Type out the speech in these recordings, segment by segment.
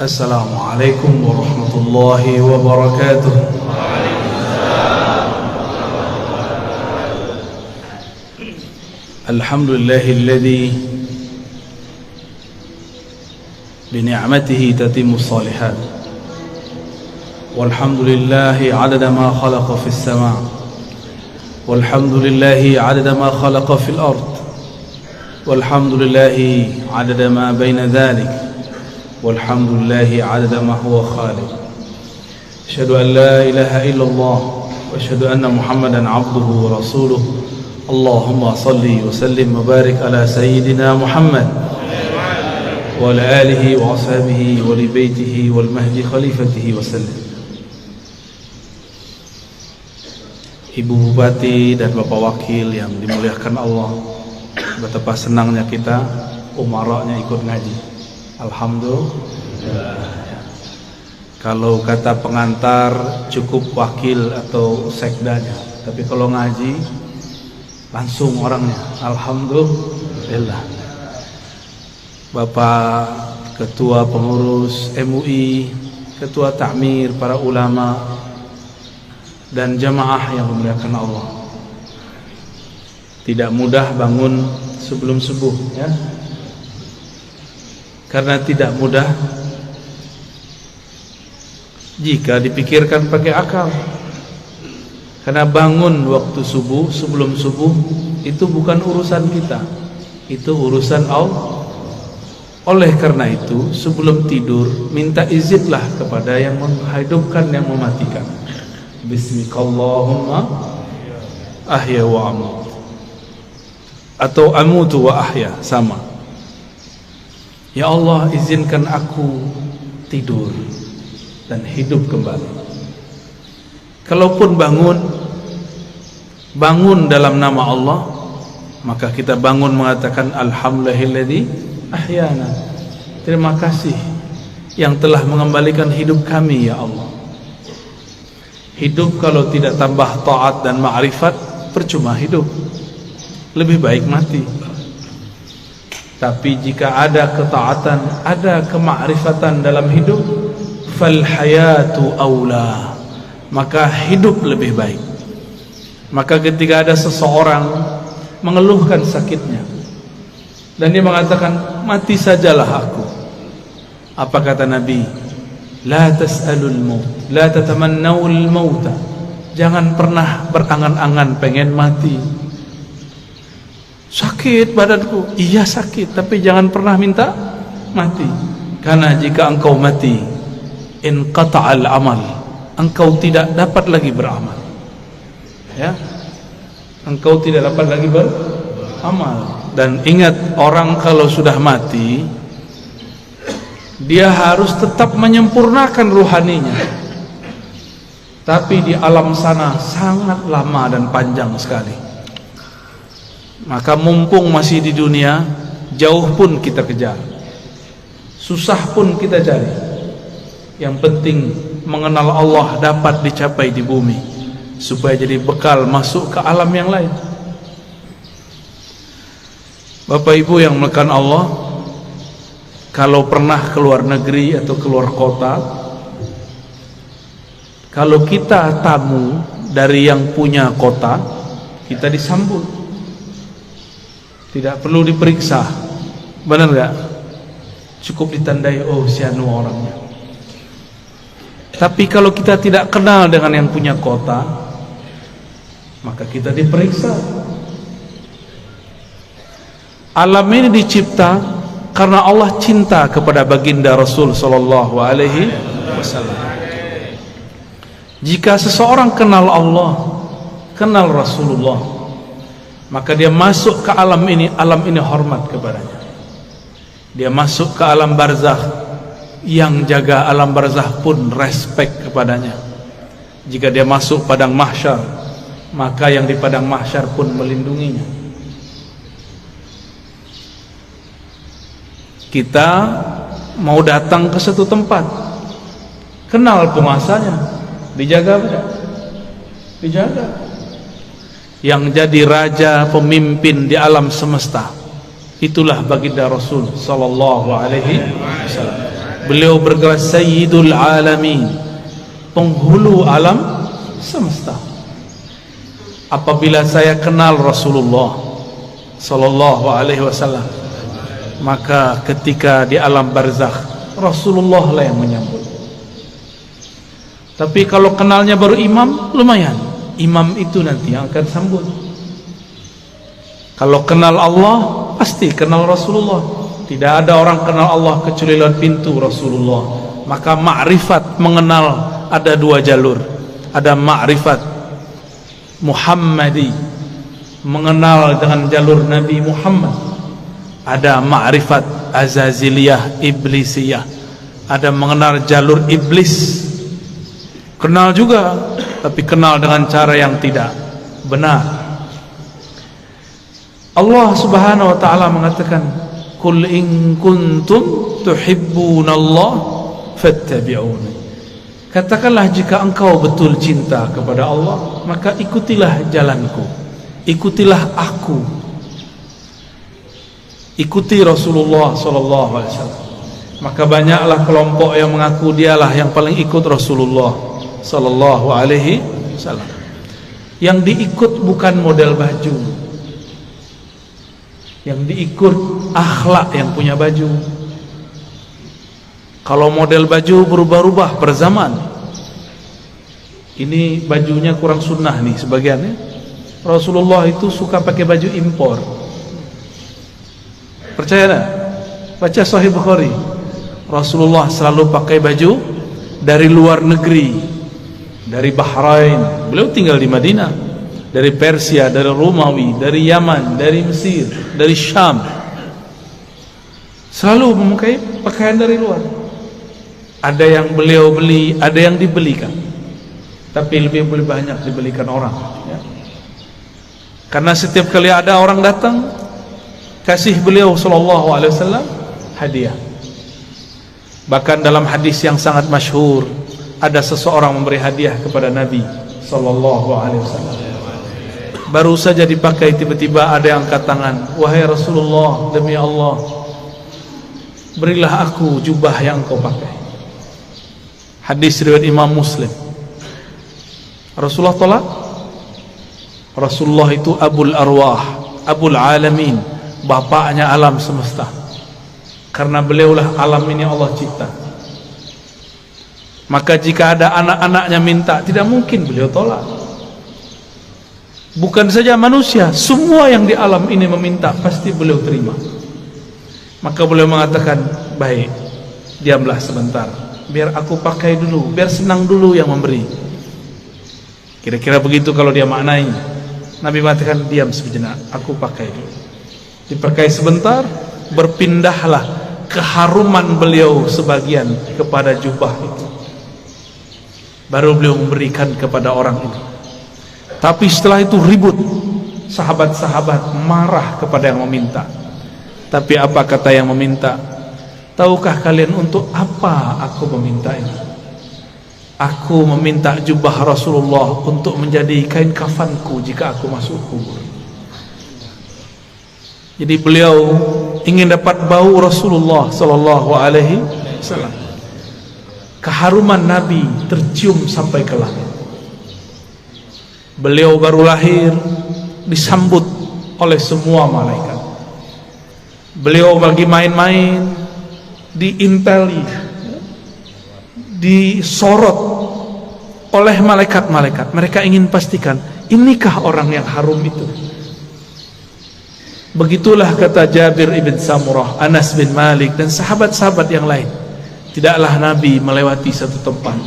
Assalamualaikum warahmatullahi wabarakatuh. Alhamdulillahilladzi bini'matihi tatimmu shalihat. Walhamdulillahi 'adada ma khalaqa fis sama'. Walhamdulillahi 'adada ma khalaqa fil ard. Walhamdulillahi 'adada ma baina dhalik. Walhamdulillahi 'adada ma huwa khaliq. Asyhadu an la ilaha illallah wa asyhadu anna Muhammadan 'abduhu wa rasuluh. Allahumma salli wa sallim wa barik ala sayyidina Muhammad wa ala alihi wa ashabihi wa li baitihi wal mahdi khalifatihi wa sallim. Ibu Bupati dan Bapak Wakil yang dimuliakan Allah, betapa senangnya kita umaranya ikut ngaji. Alhamdulillah. Kalau kata pengantar cukup wakil atau sekdanya, tapi kalau ngaji langsung orangnya. Alhamdulillah. Bapak Ketua Pengurus MUI, Ketua Takmir, para ulama dan jamaah yang dimuliakan Allah. Tidak mudah bangun sebelum subuh, ya. Karena tidak mudah jika dipikirkan pakai akal. Karena bangun waktu subuh, sebelum subuh, itu bukan urusan kita, itu urusan Allah. Oleh karena itu, sebelum tidur minta izinlah kepada yang menghidupkan, yang mematikan. Bismikallahumma ahya wa amut, atau amutu wa ahya, sama. Ya Allah, izinkan aku tidur dan hidup kembali. Kalaupun bangun dalam nama Allah, maka kita bangun mengatakan alhamdulillahilladzi ahyana. Terima kasih yang telah mengembalikan hidup kami, ya Allah. Hidup kalau tidak tambah taat dan ma'rifat, percuma hidup. Lebih baik mati. Tapi jika ada ketaatan, ada kemakrifatan dalam hidup, fal hayatu aula, maka hidup lebih baik. Maka ketika ada seseorang mengeluhkan sakitnya dan dia mengatakan, mati sajalah aku, apa kata Nabi? La tas'alul maut, la tatamannawul mauta. Jangan pernah berangan-angan pengen mati. Sakit badanku, iya sakit, tapi jangan pernah minta mati. Karena jika engkau mati, inqata'al amal, engkau tidak dapat lagi beramal, ya, engkau tidak dapat lagi beramal. Dan ingat, orang kalau sudah mati, dia harus tetap menyempurnakan ruhaninya. Tapi di alam sana sangat lama dan panjang sekali. Maka mumpung masih di dunia, jauh pun kita kejar, susah pun kita cari. Yang penting mengenal Allah dapat dicapai di bumi, supaya jadi bekal masuk ke alam yang lain. Bapak Ibu yang dimuliakan Allah, kalau pernah keluar negeri atau keluar kota, kalau kita tamu dari yang punya kota, kita disambut. Tidak perlu diperiksa, benar gak? Cukup ditandai, oh si anu orangnya. Tapi kalau kita tidak kenal dengan yang punya kota, maka kita diperiksa. Alam ini dicipta karena Allah cinta kepada baginda Rasul sallallahu alaihi wasallam. Jika seseorang kenal Allah, kenal Rasulullah, maka dia masuk ke alam ini hormat kepadanya. Dia masuk ke alam barzakh, yang jaga alam barzakh pun respect kepadanya. Jika dia masuk padang mahsyar, maka yang di padang mahsyar pun melindunginya. Kita mau datang ke satu tempat, kenal penguasanya, dijaga tidak? Dijaga. Yang jadi raja, pemimpin di alam semesta, itulah baginda Rasul sallallahu alaihi wasallam. Beliau bergelar Sayyidul Alamin, penghulu alam semesta. Apabila saya kenal Rasulullah sallallahu alaihi wasallam, maka ketika di alam barzakh Rasulullah lah yang menyambut. Tapi kalau kenalnya baru imam, lumayan, imam itu nanti yang akan sambut. Kalau kenal Allah, pasti kenal Rasulullah. Tidak ada orang kenal Allah kecuali lewat pintu Rasulullah. Maka ma'rifat, mengenal, ada dua jalur. Ada ma'rifat Muhammadi, mengenal dengan jalur Nabi Muhammad. Ada ma'rifat Azaziliyah, Iblisiyah, ada mengenal jalur iblis. Kenal juga, tapi kenal dengan cara yang tidak benar. Allah Subhanahu wa ta'ala mengatakan, Qul in kuntum tuhibbunallah fattabi'uni. Katakanlah, jika engkau betul cinta kepada Allah, maka ikutilah jalanku, ikutilah aku, ikuti Rasulullah sallallahu alaihi wasallam. Maka banyaklah kelompok yang mengaku dialah yang paling ikut Rasulullah sallallahu alaihi wasallam. Yang diikut bukan model baju, yang diikut akhlak yang punya baju. Kalau model baju berubah-ubah per zaman. Ini bajunya kurang sunnah nih sebagiannya. Rasulullah itu suka pakai baju impor. Percaya tak? Baca Sahih Bukhari. Rasulullah selalu pakai baju dari luar negeri, dari Bahrain. Beliau tinggal di Madinah. Dari Persia, dari Romawi, dari Yaman, dari Mesir, dari Syam. Selalu memakai pakaian dari luar. Ada yang beliau beli, ada yang dibelikan. Tapi lebih banyak dibelikan orang, ya. Karena setiap kali ada orang datang, kasih beliau sallallahu alaihi wasallam hadiah. Bahkan dalam hadis yang sangat masyhur, ada seseorang memberi hadiah kepada Nabi sallallahu alaihi wasallam. Baru saja dipakai, tiba-tiba ada yang angkat tangan, "Wahai Rasulullah, demi Allah, berilah aku jubah yang engkau pakai." Hadis riwayat Imam Muslim. Rasulullah tolak. Rasulullah itu Abul Arwah, Abul Alamin, bapaknya alam semesta. Karena beliaulah alam ini Allah cipta. Maka jika ada anak-anaknya minta, tidak mungkin beliau tolak. Bukan saja manusia, semua yang di alam ini meminta, pasti beliau terima. Maka beliau mengatakan, baik, diamlah sebentar, biar aku pakai dulu, biar senang dulu yang memberi. Kira-kira begitu kalau dia maknai. Nabi mengatakan, diam sejenak, aku pakai dulu. Dipakai sebentar, berpindahlah keharuman beliau sebagian kepada jubah itu. Baru beliau memberikan kepada orang itu. Tapi setelah itu ribut, sahabat-sahabat marah kepada yang meminta. Tapi apa kata yang meminta? Tahukah kalian untuk apa aku meminta ini? Aku meminta jubah Rasulullah untuk menjadi kain kafanku jika aku masuk kubur. Jadi beliau ingin dapat bau Rasulullah sallallahu alaihi wasallam. Keharuman Nabi tercium sampai ke langit. Beliau baru lahir, disambut oleh semua malaikat. Beliau lagi main-main, diinteli, disorot oleh malaikat-malaikat. Mereka ingin pastikan, inikah orang yang harum itu? Begitulah kata Jabir ibn Samurah, Anas bin Malik, dan sahabat-sahabat yang lain. Tidaklah Nabi melewati satu tempat,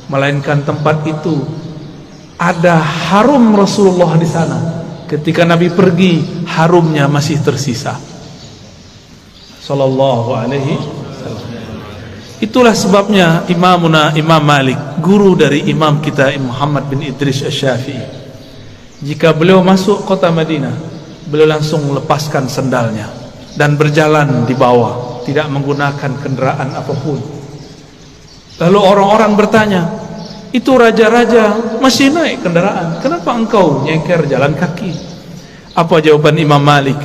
melainkan tempat itu ada harum Rasulullah di sana. Ketika Nabi pergi, harumnya masih tersisa. Sallallahu alaihi wasallam. Itulah sebabnya Imamuna Imam Malik, guru dari imam kita Muhammad bin Idris Asy-Syafi'i, jika beliau masuk kota Madinah, beliau langsung melepaskan sendalnya dan berjalan di bawah, tidak menggunakan kendaraan apapun. Lalu orang-orang bertanya, itu raja-raja masih naik kendaraan, kenapa engkau nyeker jalan kaki? Apa jawaban Imam Malik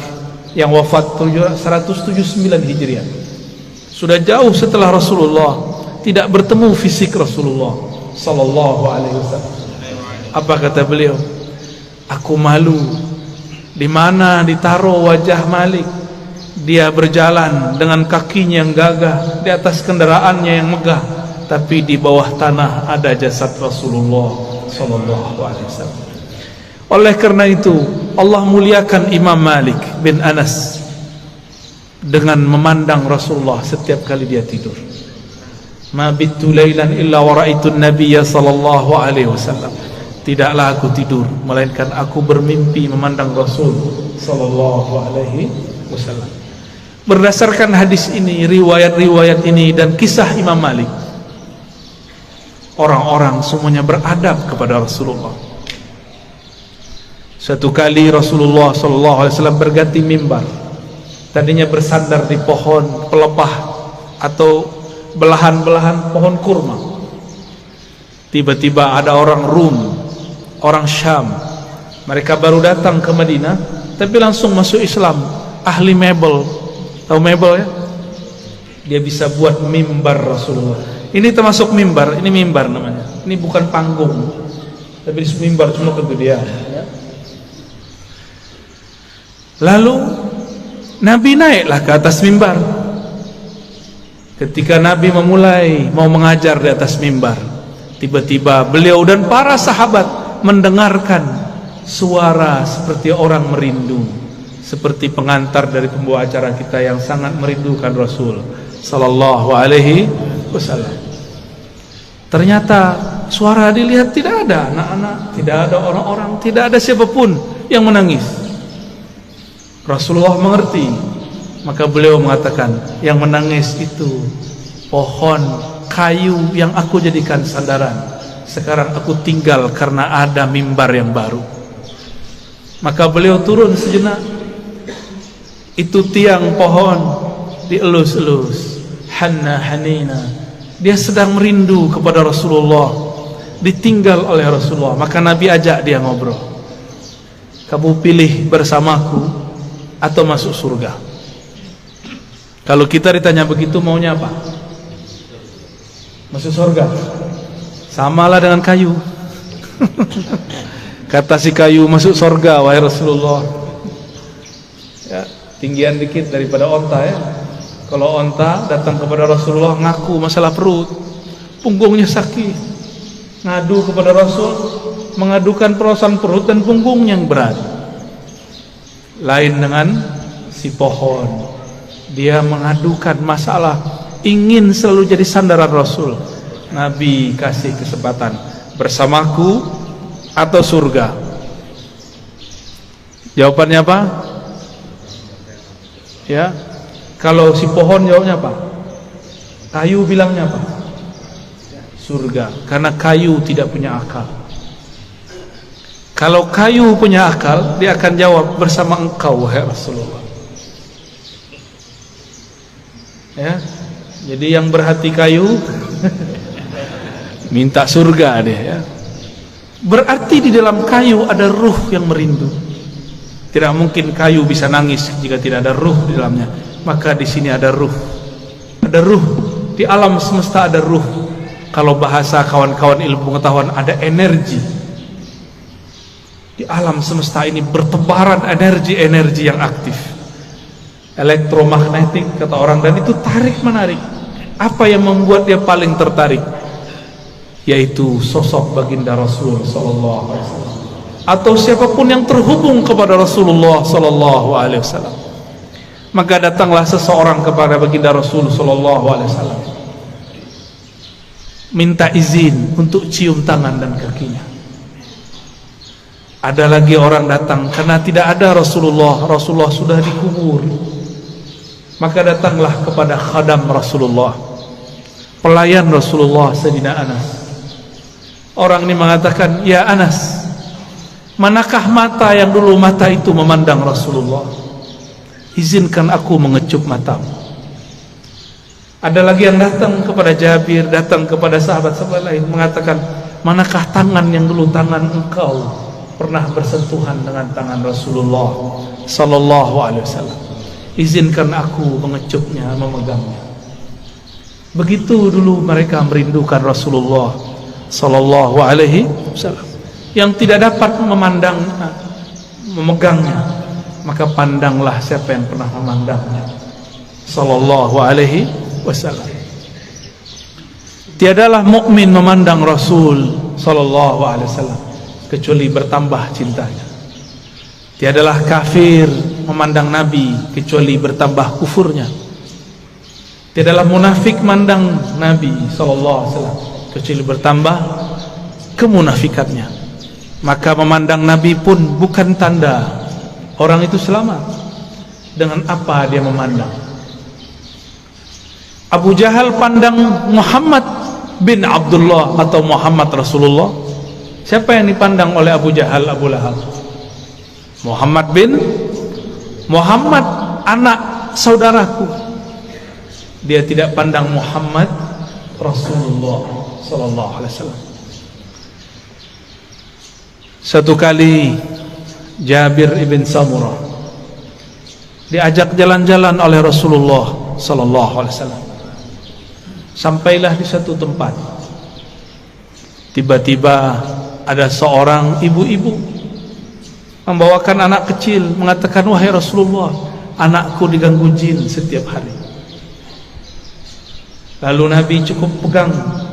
yang wafat 179 Hijriah? Sudah jauh setelah Rasulullah, tidak bertemu fisik Rasulullah sallallahu alaihi wasallam. Apa kata beliau? Aku malu. Di mana ditaruh wajah Malik? Dia berjalan dengan kakinya yang gagah di atas kendaraannya yang megah, tapi di bawah tanah ada jasad Rasulullah sallallahu alaihi wasallam. Oleh karena itu, Allah muliakan Imam Malik bin Anas dengan memandang Rasulullah setiap kali dia tidur. Ma bittu lailan illa wa ra'aitun nabiyya sallallahu alaihi wasallam. Tidaklah aku tidur melainkan aku bermimpi memandang Rasul sallallahu alaihi wasallam. Berdasarkan hadis ini, riwayat-riwayat ini dan kisah Imam Malik, orang-orang semuanya beradab kepada Rasulullah. Suatu kali Rasulullah sallallahu alaihi wasallam berganti mimbar. Tadinya bersandar di pohon pelepah atau belahan-belahan pohon kurma. Tiba-tiba ada orang Rum, orang Syam. Mereka baru datang ke Madinah, tapi langsung masuk Islam. Ahli mebel, tahu mebel ya? Dia bisa buat mimbar Rasulullah. Ini termasuk mimbar, ini mimbar namanya. Ini bukan panggung, tapi mimbar cuma kegedean. Ya. Lalu Nabi naiklah ke atas mimbar. Ketika Nabi memulai mau mengajar di atas mimbar, tiba-tiba beliau dan para sahabat mendengarkan suara seperti orang merindu, seperti pengantar dari pembawa acara kita yang sangat merindukan Rasul sallallahu alaihi wasallam. Ternyata suara dilihat tidak ada anak-anak, tidak ada orang-orang, tidak ada siapapun yang menangis. Rasulullah mengerti, maka beliau mengatakan, yang menangis itu pohon kayu yang aku jadikan sandaran. Sekarang aku tinggal karena ada mimbar yang baru. Maka beliau turun sejenak. Itu tiang pohon dielus-elus, hanna hanina. Dia sedang merindu kepada Rasulullah, ditinggal oleh Rasulullah. Maka Nabi ajak dia ngobrol. Kamu pilih bersamaku atau masuk surga? Kalau kita ditanya begitu, maunya apa? Masuk surga. Samalah dengan kayu. Kata si kayu, masuk surga wahai Rasulullah. Ya, tinggian dikit daripada onta ya. Kalau onta datang kepada Rasulullah ngaku masalah perut, punggungnya sakit, ngadu kepada Rasul, mengadukan perasaan perut dan punggungnya yang berat. Lain dengan si pohon, dia mengadukan masalah, ingin selalu jadi sandaran Rasul. Nabi kasih kesempatan, bersamaku atau surga? Jawabannya apa? Ya, kalau si pohon jawabnya apa? Kayu bilangnya apa? Surga, karena kayu tidak punya akal. Kalau kayu punya akal, dia akan jawab, bersama engkau wahai Rasulullah. Ya, jadi yang berhati kayu minta surga dia ya. Berarti di dalam kayu ada ruh yang merindu. Tidak mungkin kayu bisa nangis jika tidak ada ruh di dalamnya. Maka di sini ada ruh. Ada ruh. Di alam semesta ada ruh. Kalau bahasa kawan-kawan ilmu pengetahuan, ada energi. Di alam semesta ini bertebaran energi-energi yang aktif, elektromagnetik kata orang, dan itu tarik menarik. Apa yang membuat dia paling tertarik? Yaitu sosok baginda Rasul sallallahu alaihi wasallam, atau siapapun yang terhubung kepada Rasulullah sallallahu alaihi wasallam. Maka datanglah seseorang kepada baginda Rasul sallallahu alaihi wasallam, minta izin untuk cium tangan dan kakinya. Ada lagi orang datang karena tidak ada Rasulullah, Rasulullah sudah dikubur. Maka datanglah kepada khadam Rasulullah, pelayan Rasulullah, Sayyidina Anas. Orang ini mengatakan, ya Anas, manakah mata yang dulu mata itu memandang Rasulullah? Izinkan aku mengecup matamu. Ada lagi yang datang kepada Jabir, datang kepada sahabat-sahabat lain, mengatakan, manakah tangan yang dulu tangan engkau pernah bersentuhan dengan tangan Rasulullah sallallahu alaihi wasallam? Izinkan aku mengecupnya, memegangnya. Begitu dulu mereka merindukan Rasulullah sallallahu alaihi wasallam, yang tidak dapat memegangnya, maka pandanglah siapa yang pernah memandangnya, sallallahu alaihi wasallam. Tiadalah mukmin memandang Rasul sallallahu alaihi wasallam kecuali bertambah cintanya. Tiadalah kafir memandang Nabi kecuali bertambah kufurnya. Tiadalah munafik memandang Nabi sallallahu alaihi wasallam kecuali bertambah kemunafikannya. Maka memandang Nabi pun bukan tanda orang itu selamat. Dengan apa dia memandang? Abu Jahal pandang Muhammad bin Abdullah atau Muhammad Rasulullah. Siapa yang dipandang oleh Abu Jahal, Abu Lahab? Muhammad bin Muhammad, anak saudaraku. Dia tidak pandang Muhammad Rasulullah sallallahu alaihi wasallam. Satu kali Jabir ibn Samurah diajak jalan-jalan oleh Rasulullah sallallahu alaihi wasallam. Sampailah di satu tempat. Tiba-tiba ada seorang ibu-ibu membawakan anak kecil, mengatakan, "Wahai Rasulullah, anakku diganggu jin setiap hari." Lalu Nabi cukup pegang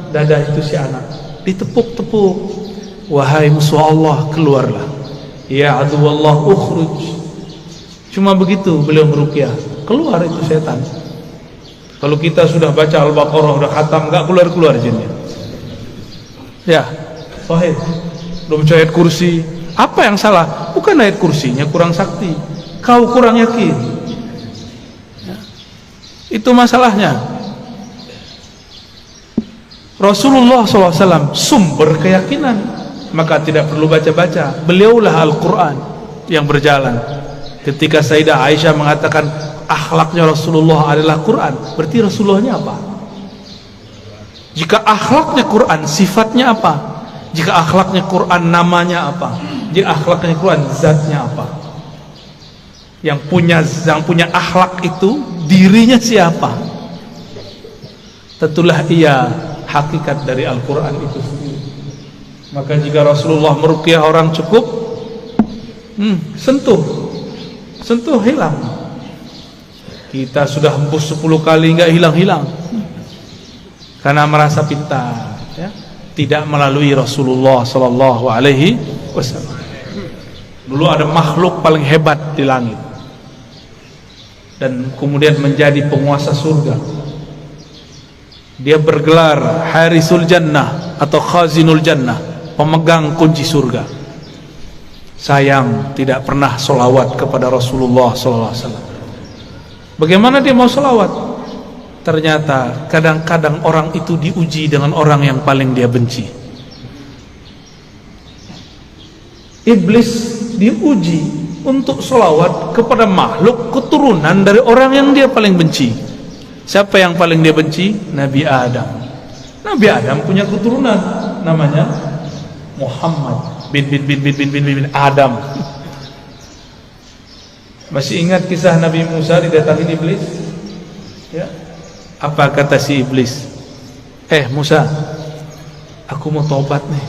dada itu si anak, ditepuk-tepuk. "Wahai musuh Allah, keluarlah. Ya aduwallah, ukhruj." Cuma begitu beliau meruqyah, keluar itu setan. Kalau kita sudah baca Al-Baqarah, sudah khatam, enggak keluar-keluar jinnya. Ya, sahih. Belum baca ayat kursi. Apa yang salah? Bukan ayat kursinya kurang sakti, kau kurang yakin. Ya. Itu masalahnya. Rasulullah SAW sumber keyakinan, maka tidak perlu baca-baca. Beliaulah Al-Quran yang berjalan. Ketika Sayyidah Aisyah mengatakan akhlaknya Rasulullah adalah Quran, berarti Rasulullahnya apa? Jika akhlaknya Quran, sifatnya apa? Jika akhlaknya Quran, namanya apa? Jika akhlaknya Quran, zatnya apa? Yang punya akhlak itu dirinya siapa? Tentulah ia hakikat dari Al-Quran itu sendiri. Maka jika Rasulullah meruqyah orang cukup sentuh hilang. Kita sudah hembus 10 kali enggak hilang-hilang, karena merasa pintar, ya? Tidak melalui Rasulullah sallallahu alaihi wasallam. Dulu ada makhluk paling hebat di langit dan kemudian menjadi penguasa surga. Dia bergelar Harisul Jannah atau Khazinul Jannah, pemegang kunci surga. Sayang tidak pernah solawat kepada Rasulullah SAW. Bagaimana dia mau solawat? Ternyata kadang-kadang orang itu diuji dengan orang yang paling dia benci. Iblis diuji untuk solawat kepada makhluk keturunan dari orang yang dia paling benci. Siapa yang paling dia benci? Nabi Adam. Nabi Adam punya keturunan namanya Muhammad bin Adam. Masih ingat kisah Nabi Musa didatangi iblis? Ya. Apa kata si iblis? Musa, aku mau taubat nih.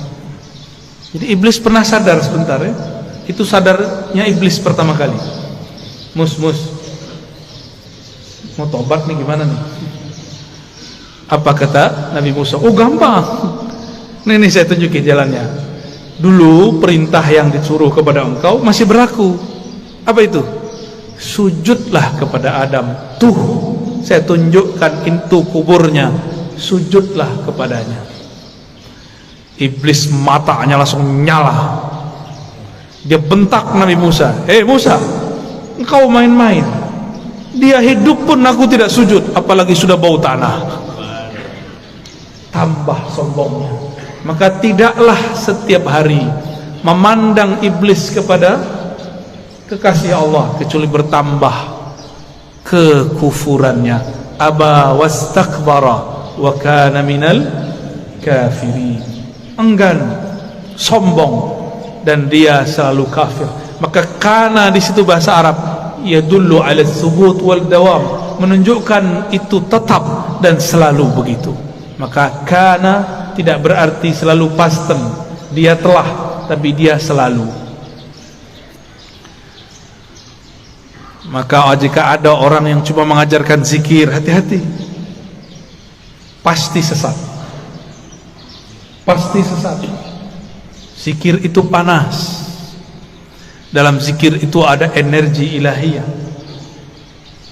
Jadi iblis pernah sadar sebentar, ya. Itu sadarnya iblis pertama kali. Mus, mau taubat nih gimana nih? Apa kata Nabi Musa? Oh gampang. Nih saya tunjukin jalannya. Dulu perintah yang disuruh kepada engkau masih berlaku. Apa itu? Sujudlah kepada Adam. Tuh, saya tunjukkan itu kuburnya. Sujudlah kepadanya. Iblis matanya langsung nyala. Dia bentak Nabi Musa. Musa, engkau main-main. Dia hidup pun aku tidak sujud, apalagi sudah bau tanah. Tambah sombongnya. Maka tidaklah setiap hari memandang iblis kepada kekasih Allah kecuali bertambah kekufurannya. Aba wastakbara wa kana minal kafirin. Enggan, sombong, dan dia selalu kafir. Maka kana di situ bahasa Arab yadullu ala tsubut wal dawam, menunjukkan itu tetap dan selalu begitu. Maka kana tidak berarti selalu past tense, dia telah, tapi dia selalu. Maka jika ada orang yang cuma mengajarkan zikir, hati-hati, pasti sesat. Pasti sesat. Zikir itu panas. Dalam zikir itu ada energi ilahiyah,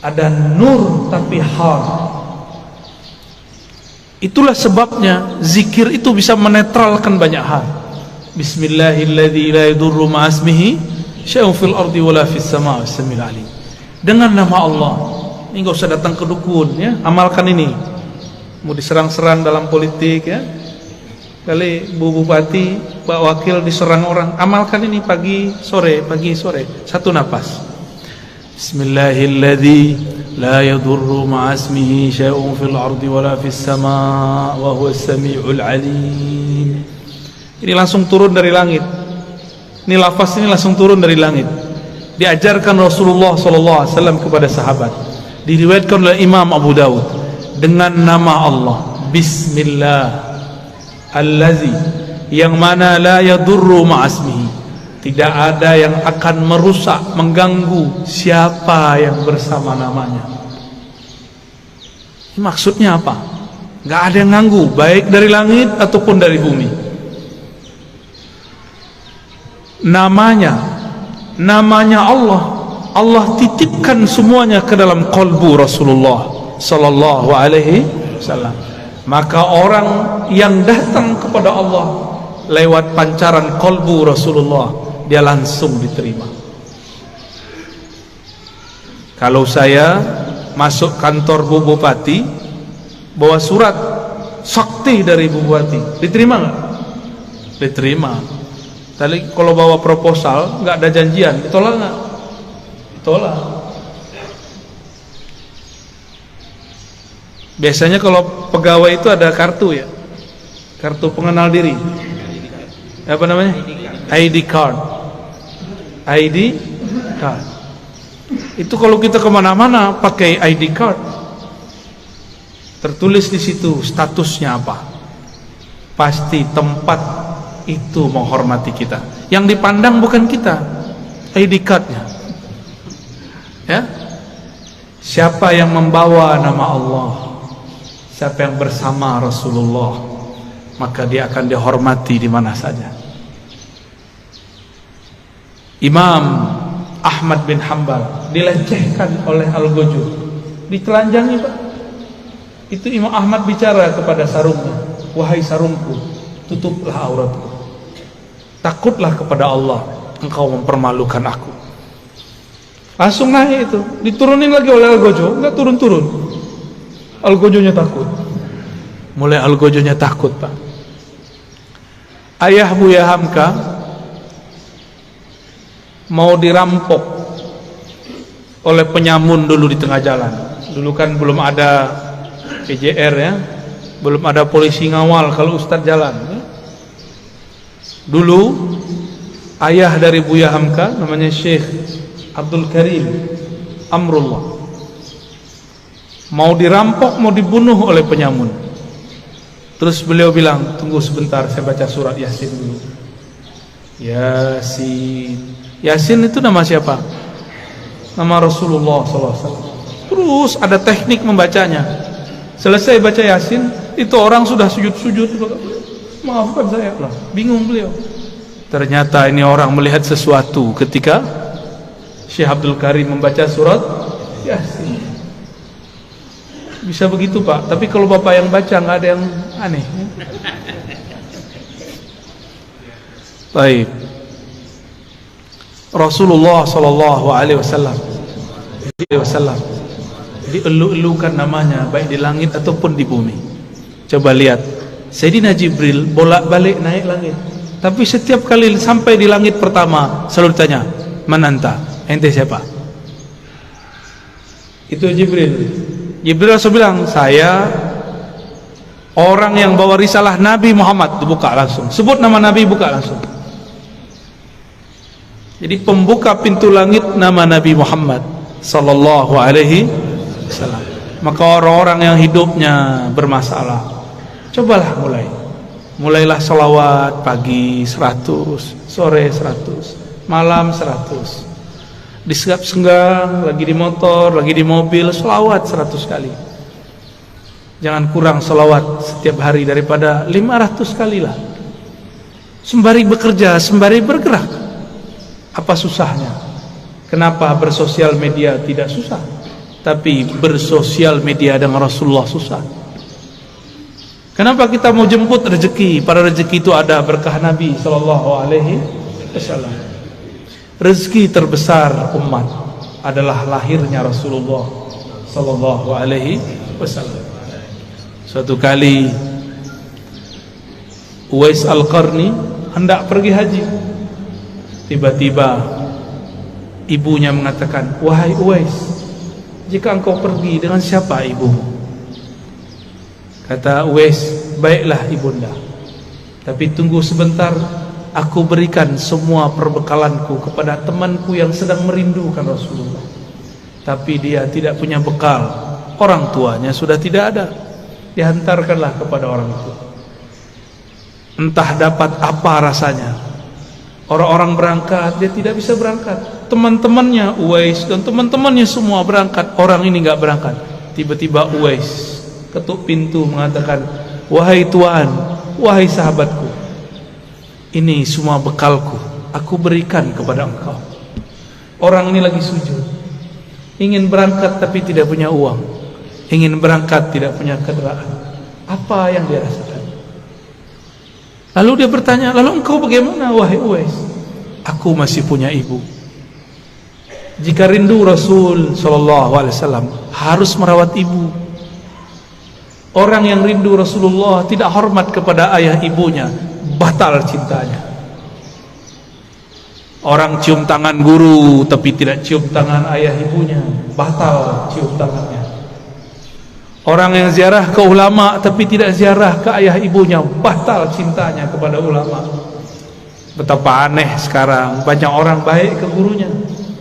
ada nur tapi hard. Itulah sebabnya zikir itu bisa menetralkan banyak hal. Bismillahilladzi la yadurru ma'asmihi syai'un fil ardi wala fis sama'i was-sami'ul 'alim. Dengan nama Allah. Ini enggak usah datang ke dukun ya, amalkan ini. Mau diserang-serang dalam politik ya, kali Bu Bupati, Pak Wakil diserang orang, amalkan ini pagi sore, satu napas. Bismillahilladzi la yadurru ma'asmihi syai'un fil ardi wala fis sama' wa huwas sami'ul 'alim. Ini langsung turun dari langit. Ini lafaz ini langsung turun dari langit. Diajarkan Rasulullah SAW kepada sahabat. Diriwayatkan oleh Imam Abu Dawud dengan nama Allah, Bismillah Allazi, yang mana la yadurru ma'asmihi, tidak ada yang akan merusak, mengganggu siapa yang bersama namanya. Ini maksudnya apa? Gak ada yang ganggu, baik dari langit ataupun dari bumi. Namanya Allah, Allah titipkan semuanya ke dalam qalbu Rasulullah sallallahu alaihi wasallam. Maka orang yang datang kepada Allah lewat pancaran qalbu Rasulullah, dia langsung diterima. Kalau saya masuk kantor Bu Bupati, bawa surat sakti dari Bu Bupati, diterima nggak? Diterima. Tadi kalau bawa proposal nggak ada janjian, ditolak nggak? Ditolak. Biasanya kalau pegawai itu ada kartu ya, kartu pengenal diri. Apa namanya? ID card. ID card. Itu kalau kita kemana-mana pakai ID card, tertulis di situ statusnya apa. Pasti tempat itu menghormati kita. Yang dipandang bukan kita, ID cardnya. Ya, siapa yang membawa nama Allah, siapa yang bersama Rasulullah, maka dia akan dihormati di mana saja. Imam Ahmad bin Hanbal dilecehkan oleh Al-Ghujur, ditelanjangi Pak. Itu Imam Ahmad bicara kepada sarungnya, wahai sarungku, tutuplah auratku, takutlah kepada Allah, engkau mempermalukan aku. Langsung naik itu, diturunin lagi oleh Al-Ghujur, enggak turun-turun. Al-Ghujurnya takut. Mulai Al-Ghujurnya takut Pak. Ayah Buya Hamka mau dirampok oleh penyamun dulu di tengah jalan. Dulu kan belum ada PJR ya, belum ada polisi ngawal kalau Ustadz jalan ya. Dulu ayah dari Buya Hamka namanya Syekh Abdul Karim Amrullah mau dirampok, mau dibunuh oleh penyamun. Terus beliau bilang, tunggu sebentar, saya baca surat Yasin dulu. Yasin. Yasin itu nama siapa? Nama Rasulullah SAW. Terus ada teknik membacanya. Selesai baca Yasin, itu orang sudah sujud-sujud. Maafkan saya lah, bingung beliau. Ternyata ini orang melihat sesuatu ketika Syekh Abdul Karim membaca surat Yasin. Bisa begitu Pak, tapi kalau Bapak yang baca nggak ada yang aneh. Baik. Rasulullah sallallahu alaihi wasallam dielu-elukan namanya baik di langit ataupun di bumi. Coba lihat, Sayyidina Jibril bolak-balik naik langit, tapi setiap kali sampai di langit pertama selalu ditanya, "Man anta?" Ente siapa? Itu Jibril. Jibril langsung bilang, "Saya orang yang bawa risalah Nabi Muhammad." Dibuka langsung, sebut nama Nabi, buka langsung. Jadi pembuka pintu langit nama Nabi Muhammad sallallahu alaihi wasallam. Maka orang-orang yang hidupnya bermasalah, cobalah mulailah salawat pagi 100, sore 100, malam 100. Di senggang, lagi di motor, lagi di mobil, salawat 100 kali. Jangan kurang salawat setiap hari daripada 500 kali lah. Sembari bekerja, sembari bergerak. Apa susahnya? Kenapa bersosial media tidak susah? Tapi bersosial media dengan Rasulullah susah. Kenapa kita mau jemput rezeki? Pada rezeki itu ada berkah Nabi sallallahu alaihi wasallam. Rezeki terbesar umat adalah lahirnya Rasulullah sallallahu alaihi wasallam. Suatu kali Uwais Al-Qarni hendak pergi haji. Tiba-tiba ibunya mengatakan, "Wahai Uwais, jika engkau pergi, dengan siapa ibumu?" Kata Uwais, "Baiklah ibunda, tapi tunggu sebentar, aku berikan semua perbekalanku kepada temanku yang sedang merindukan Rasulullah. Tapi dia tidak punya bekal, orang tuanya sudah tidak ada." Dihantarkanlah kepada orang itu. Entah dapat apa rasanya. Orang-orang berangkat, dia tidak bisa berangkat. Teman-temannya Uwais dan teman-temannya semua berangkat, orang ini enggak berangkat. Tiba-tiba Uwais ketuk pintu mengatakan, "Wahai tuan, wahai sahabatku, ini semua bekalku, aku berikan kepada engkau." Orang ini lagi sujud, ingin berangkat tapi tidak punya uang, ingin berangkat tidak punya kendaraan. Apa yang dia rasakan? Lalu dia bertanya, "Lalu engkau bagaimana wahai Uwais?" "Aku masih punya ibu. Jika rindu Rasul sallallahu alaihi wasallam harus merawat ibu. Orang yang rindu Rasulullah tidak hormat kepada ayah ibunya, batal cintanya. Orang cium tangan guru tapi tidak cium tangan ayah ibunya, batal cium tangannya. Orang yang ziarah ke ulama tapi tidak ziarah ke ayah ibunya, batal cintanya kepada ulama." Betapa aneh sekarang, banyak orang baik ke gurunya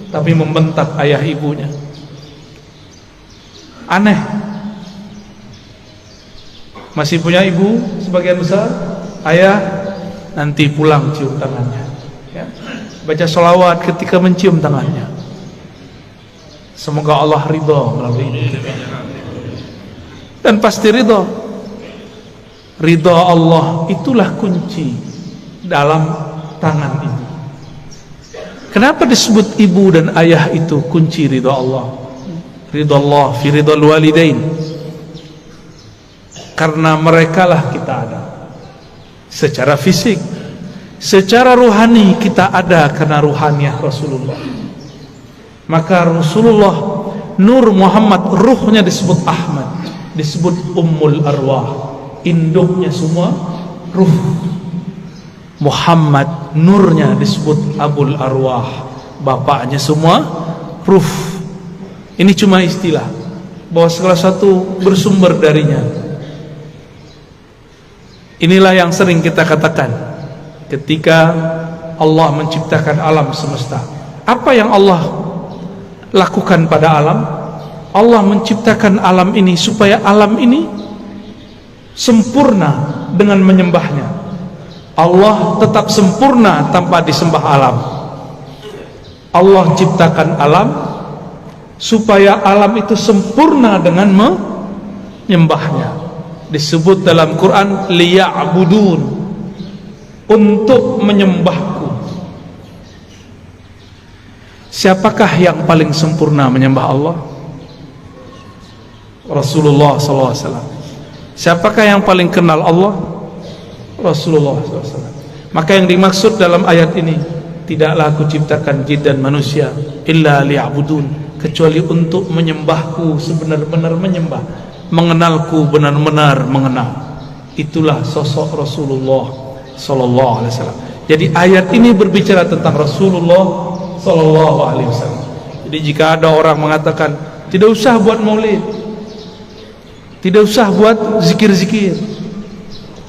tapi membentak ayah ibunya. Aneh. Masih punya ibu sebagian besar, ayah nanti pulang cium tangannya, ya. Baca sholawat ketika mencium tangannya. Semoga Allah ridha melalui ini. Dan pasti ridha. Ridha Allah itulah kunci dalam tangan ibu. Kenapa disebut ibu dan ayah itu kunci ridha Allah? Ridha Allah fi ridhal walidain. Karena merekalah kita ada secara fisik, secara ruhani kita ada karena ruhaniah Rasulullah. Maka Rasulullah, Nur Muhammad, ruhnya disebut Ahmad, disebut Ummul Arwah, induknya semua ruh. Muhammad, nurnya disebut Abul Arwah, bapaknya semua ruh. Ini cuma istilah bahwa segala satu bersumber darinya. Inilah yang sering kita katakan ketika Allah menciptakan alam semesta. Apa yang Allah lakukan pada alam? Allah menciptakan alam ini supaya alam ini sempurna dengan menyembahnya. Allah tetap sempurna tanpa disembah alam. Allah ciptakan alam supaya alam itu sempurna dengan menyembahnya. Disebut dalam Quran liya'budun, untuk menyembahku. Siapakah yang paling sempurna menyembah Allah? Rasulullah SAW. Siapakah yang paling kenal Allah? Rasulullah SAW. Maka yang dimaksud dalam ayat ini, tidaklah aku ciptakan jin dan manusia illa liya'budun, kecuali untuk menyembahku sebenar-benar menyembah, mengenalku benar-benar mengenal. Itulah sosok Rasulullah sallallahu alaihi wasallam. Jadi ayat ini berbicara tentang Rasulullah sallallahu alaihi wasallam. Jadi jika ada orang mengatakan tidak usah buat maulid, tidak usah buat zikir-zikir,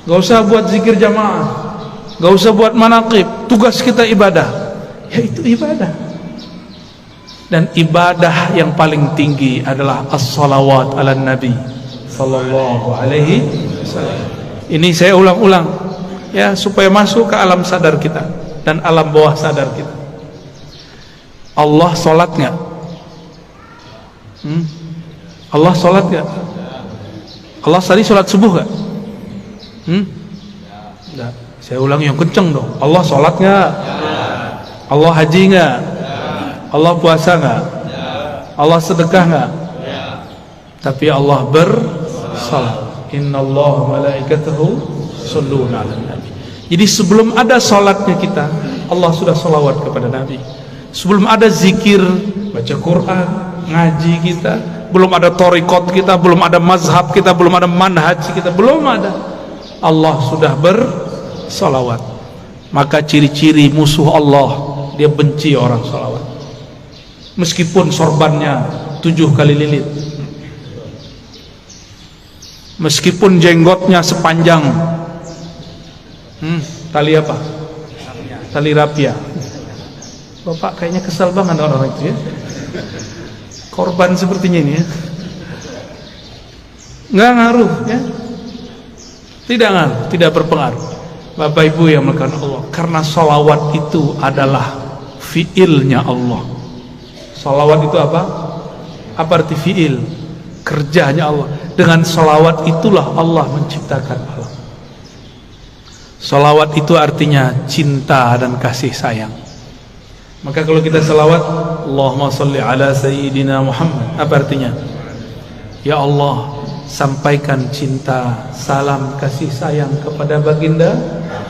gak usah buat zikir jamaah, gak usah buat manaqib, tugas kita ibadah. Ya itu ibadah. Dan ibadah yang paling tinggi adalah as-salawat ala nabi sallallahu alaihi wasallam. Ini saya ulang-ulang ya, supaya masuk ke alam sadar kita dan alam bawah sadar kita. Allah sholat nggak? Allah sholat nggak? Allah tadi sholat subuh nggak? Nggak. Saya ulang yang kenceng dong. Allah sholat nggak? Allah haji nggak? Allah puasa nggak? Allah sedekah nggak? Tapi Allah bersalat. Innallaha malaikatahu shalluna 'alan nabi. Jadi sebelum ada salatnya kita, Allah sudah salawat kepada Nabi. Sebelum ada zikir, baca Quran, ngaji kita, belum ada thariqat kita, belum ada mazhab kita, belum ada manhaj kita, belum ada, Allah sudah bersalawat. Maka ciri-ciri musuh Allah, dia benci orang salawat. Meskipun sorbannya 7 kali lilit, meskipun jenggotnya sepanjang tali apa? Tali rapia. Bapak kayaknya kesal banget orang itu ya. Korban sepertinya ini ya. Nggak ngaruh ya. Tidak ngaruh, tidak berpengaruh. Bapak Ibu yang melakukan Allah, karena salawat itu adalah fiilnya Allah. Salawat itu apa? Apa arti fiil? Kerjanya Allah. Dengan salawat itulah Allah menciptakan alam. Salawat itu artinya cinta dan kasih sayang. Maka kalau kita salawat, Allahumma salli ala sayyidina Muhammad, apa artinya? Ya Allah, sampaikan cinta, salam, kasih sayang kepada baginda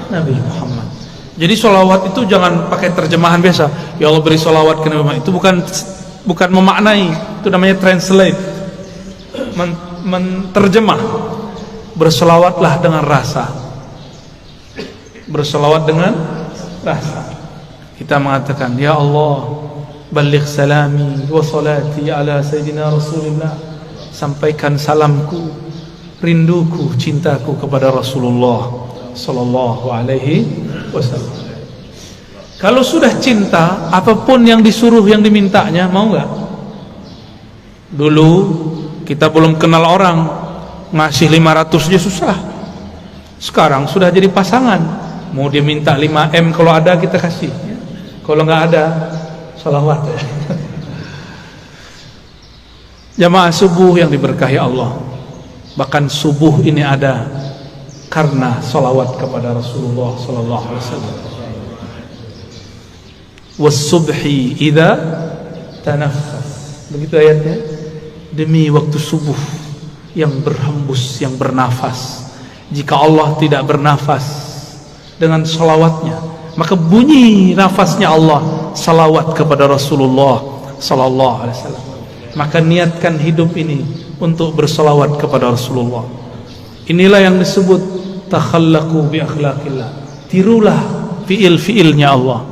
Nabi Muhammad. Jadi salawat itu jangan pakai terjemahan biasa. Ya Allah beri salawat ke Nabi Muhammad. Itu bukan memaknai, itu namanya translate, menterjemah. Berselawatlah dengan rasa. Berselawat dengan rasa. Kita mengatakan, ya Allah, baligh salami wa salati ala sayyidina Rasulullah. Sampaikan salamku, rinduku, cintaku kepada Rasulullah sallallahu alaihi wasallam. Kalau sudah cinta, apapun yang disuruh, yang dimintanya, mau nggak? Dulu kita belum kenal orang, ngasih 500 aja susah. Sekarang sudah jadi pasangan, mau dia minta 5M, kalau ada kita kasih, kalau nggak ada salawat. Jamaah subuh yang diberkahi Allah, bahkan subuh ini ada karena salawat kepada Rasulullah sallallahu alaihi wasallam. Was-subhi idza tanaffas, begitu ayatnya. Demi waktu subuh yang berhembus, yang bernafas. Jika Allah tidak bernafas dengan salawatnya, maka bunyi nafasnya Allah salawat kepada Rasulullah sallallahu alaihi wasallam. Maka niatkan hidup ini untuk bersalawat kepada Rasulullah. Inilah yang disebut takhallaqu bi akhlaqillah. Tirulah fiil-fiilnya Allah,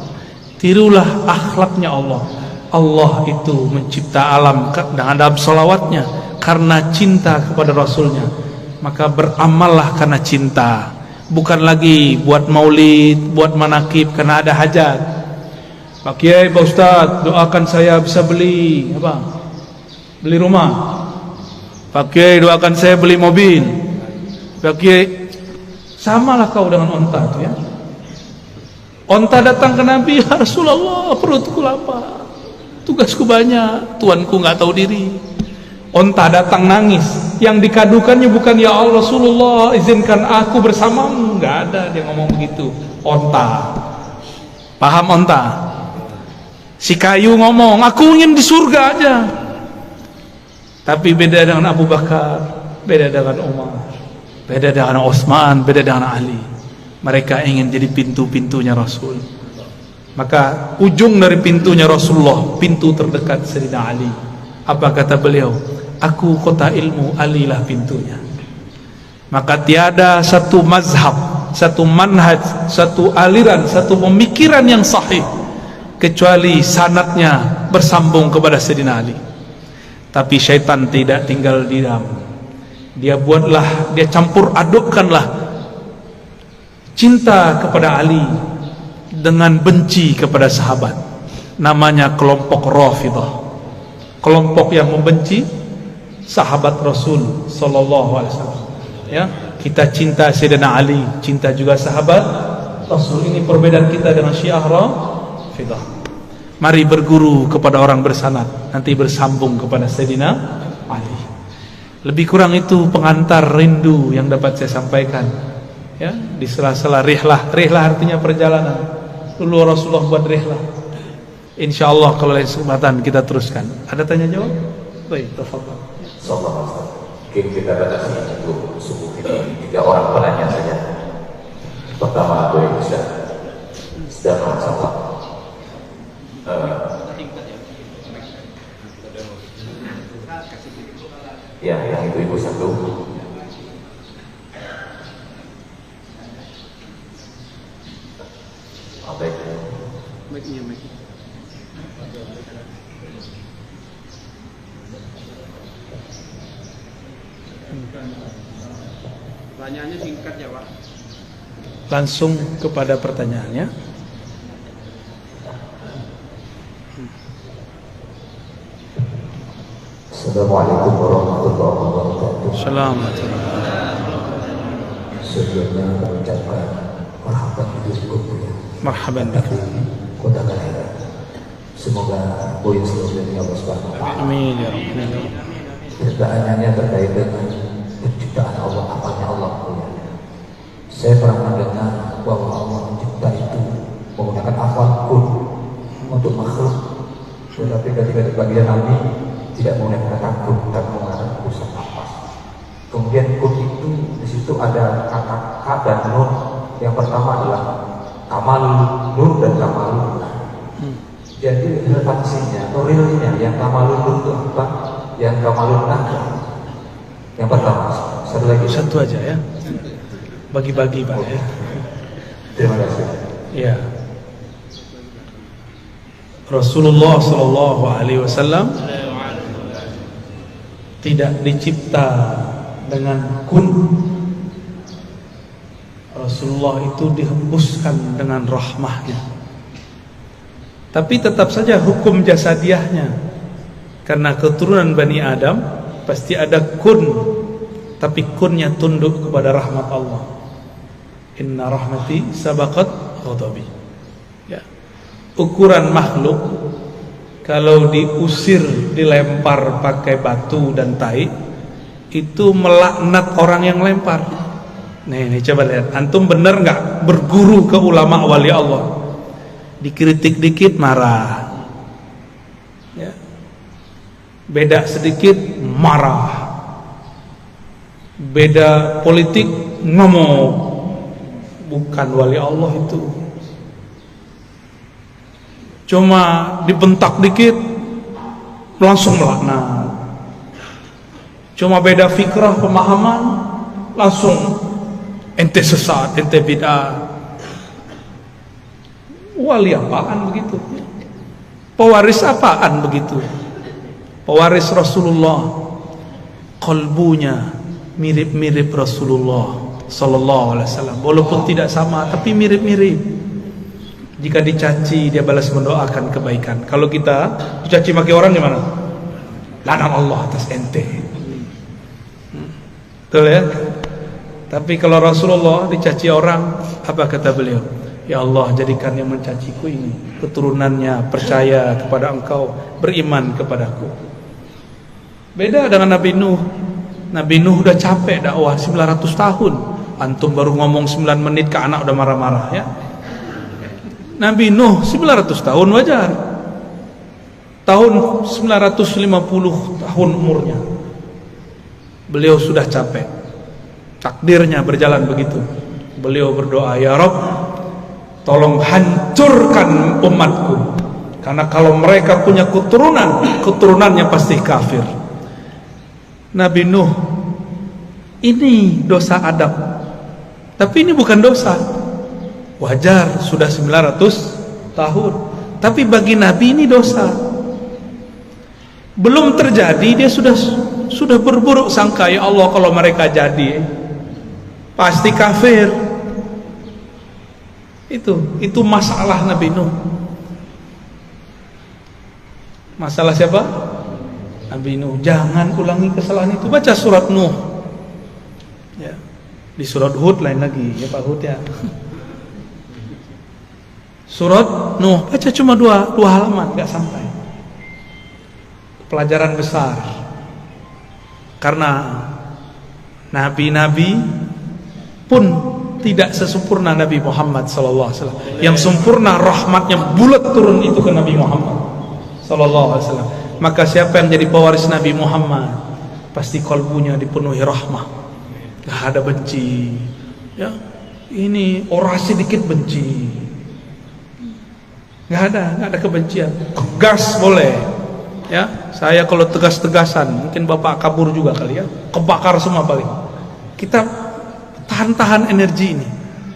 tirulah akhlaknya Allah. Allah itu mencipta alam dengan salawatnya karena cinta kepada Rasulnya. Maka beramallah karena cinta, bukan lagi buat maulid, buat manakib karena ada hajat. Pak Kiai, Pak Ustadz, doakan saya bisa beli apa? Beli rumah. Pak Kiai, doakan saya beli mobil. Pak Kiai, samalah kau dengan onta itu ya. Onta datang ke Nabi, ya Rasulullah, perutku lapar, tugasku banyak, tuanku nggak tahu diri. Onta datang nangis, yang dikadukannya bukan ya Allah Rasulullah, izinkan aku bersamamu, nggak ada dia ngomong begitu. Onta, paham onta? Si kayu ngomong, aku ingin di surga aja. Tapi beda dengan Abu Bakar, beda dengan Umar, beda dengan Utsman, beda dengan Ali. Mereka ingin jadi pintu-pintunya Rasul. Maka ujung dari pintunya Rasulullah, pintu terdekat Sayyidina Ali. Apa kata beliau? Aku kota ilmu, Ali lah pintunya. Maka tiada satu mazhab, satu manhaj, satu aliran, satu pemikiran yang sahih kecuali sanadnya bersambung kepada Sayyidina Ali. Tapi syaitan tidak tinggal diam. Dia buatlah, dia campur adukkanlah cinta kepada Ali dengan benci kepada sahabat. namanya kelompok Rafidhah, kelompok yang membenci sahabat Rasul sallallahu alaihi wasallam. Ya, kita cinta Sayyidina Ali, cinta juga sahabat Rasul. Ini perbedaan kita dengan Syiah Rafidhah. Mari berguru kepada orang bersanad, nanti bersambung kepada Sayyidina Ali. Lebih kurang itu pengantar rindu yang dapat saya sampaikan. Ya, di sela-sela rihlah. Rihlah artinya perjalanan. Dulu Rasulullah buat rihlah. Insyaallah kalau lain kesempatan kita teruskan. Ada tanya jawab? Baik, tafadhal. Insyaallah. Mungkin kita batasi untuk subuh ini 3 orang penanya saja. Pertama Abu Isa dan masalah ya, yang itu ibu satu. Baik. Pertanyaannya singkat ya Pak. Langsung kepada pertanyaannya. Assalamualaikum warahmatullahi wabarakatuh. Assalamualaikum. Sebelumnya mengucapkan marhaban hidupku ya. Marhaban bikum. Kota kelahiran. Semoga poin selanjutnya Allah Subhanahu wa taala. Amin ya rabbal. Pertanyaannya terkait dengan penciptaan Allah, apanya Allah punya. Saya pernah mendengar bahwa Allah mencipta itu menggunakan afal kun untuk makhluk, tetapi ketika di bagian Nabi tidak menggunakan kata kun, tapi menggunakan urusan nafas. Kemudian kun itu di situ ada kata k dan nun. Yang pertama adalah kamal nur dan kamal nah. Jadi relevansinya atau realnya yang kamal nur itu apa? Yang kamalun nah. Yang pertama, satu aja ya. Bagi-bagi Pak ya. Terima kasih. Ya. Rasulullah sallallahu alaihi wasallam tidak dicipta dengan kun. Rasulullah itu dihembuskan dengan rahmahnya. Tapi tetap saja hukum jasadiahnya, karena keturunan Bani Adam pasti ada kun, tapi kunnya tunduk kepada rahmat Allah. Inna rahmati sabaqat ghadabi. Ya. Ukuran makhluk kalau diusir, dilempar pakai batu dan tai, itu melaknat orang yang lempar. Nih coba lihat, antum bener nggak berguru ke ulama wali Allah? Dikritik dikit marah, ya. Beda sedikit marah, beda politik ngomong. Bukan wali Allah itu. Cuma dibentak dikit langsung melaknat. Cuma beda fikrah pemahaman langsung ente sesat, ente bid'ah. Wali apaan begitu? Pewaris apaan begitu? Pewaris Rasulullah, kalbunya mirip-mirip Rasulullah sallallahu alaihi wasallam, walaupun tidak sama tapi mirip-mirip. Jika dicaci dia balas mendoakan kebaikan. Kalau kita dicaci maki orang gimana? Lanang Allah atas ente. Betul ya? Tapi kalau Rasulullah dicaci orang, apa kata beliau? Ya Allah, jadikan yang mencaciku ini keturunannya percaya kepada Engkau, beriman kepadaku. Beda dengan Nabi Nuh. Nabi Nuh udah capek dakwah 900 tahun. Antum baru ngomong 9 menit ke anak udah marah-marah ya. Nabi Nuh 900 tahun wajar. Tahun 950 tahun umurnya. Beliau sudah capek. Takdirnya berjalan begitu. Beliau berdoa, ya Rabb, tolong hancurkan umatku. Karena kalau mereka punya keturunan, keturunannya pasti kafir. Nabi Nuh, ini dosa adab. Tapi ini bukan dosa. Wajar, sudah 900 tahun. Tapi bagi Nabi ini dosa. Belum terjadi, dia sudah berburuk sangka, ya Allah kalau mereka jadi pasti kafir. Itu masalah Nabi Nuh. Masalah siapa? Nabi Nuh. Jangan ulangi kesalahan itu. Baca surat Nuh. Ya. Di surat Hud lain lagi, ya Pak Hud ya. Surat Nuh, baca cuma dua halaman, nggak sampai. Pelajaran besar. Karena nabi-nabi pun tidak sesempurna Nabi Muhammad SAW. Yang sempurna rahmatnya bulat turun itu ke Nabi Muhammad SAW. Maka siapa yang jadi pewaris Nabi Muhammad, pasti kalbunya dipenuhi rahmah. Gak ada benci. Ya, ini orasi dikit benci. Gak ada kebencian. Tegas boleh. Ya, saya kalau tegas-tegasan, mungkin bapak kabur juga kali ya. Kebakar semua paling. Kita tahan energi ini.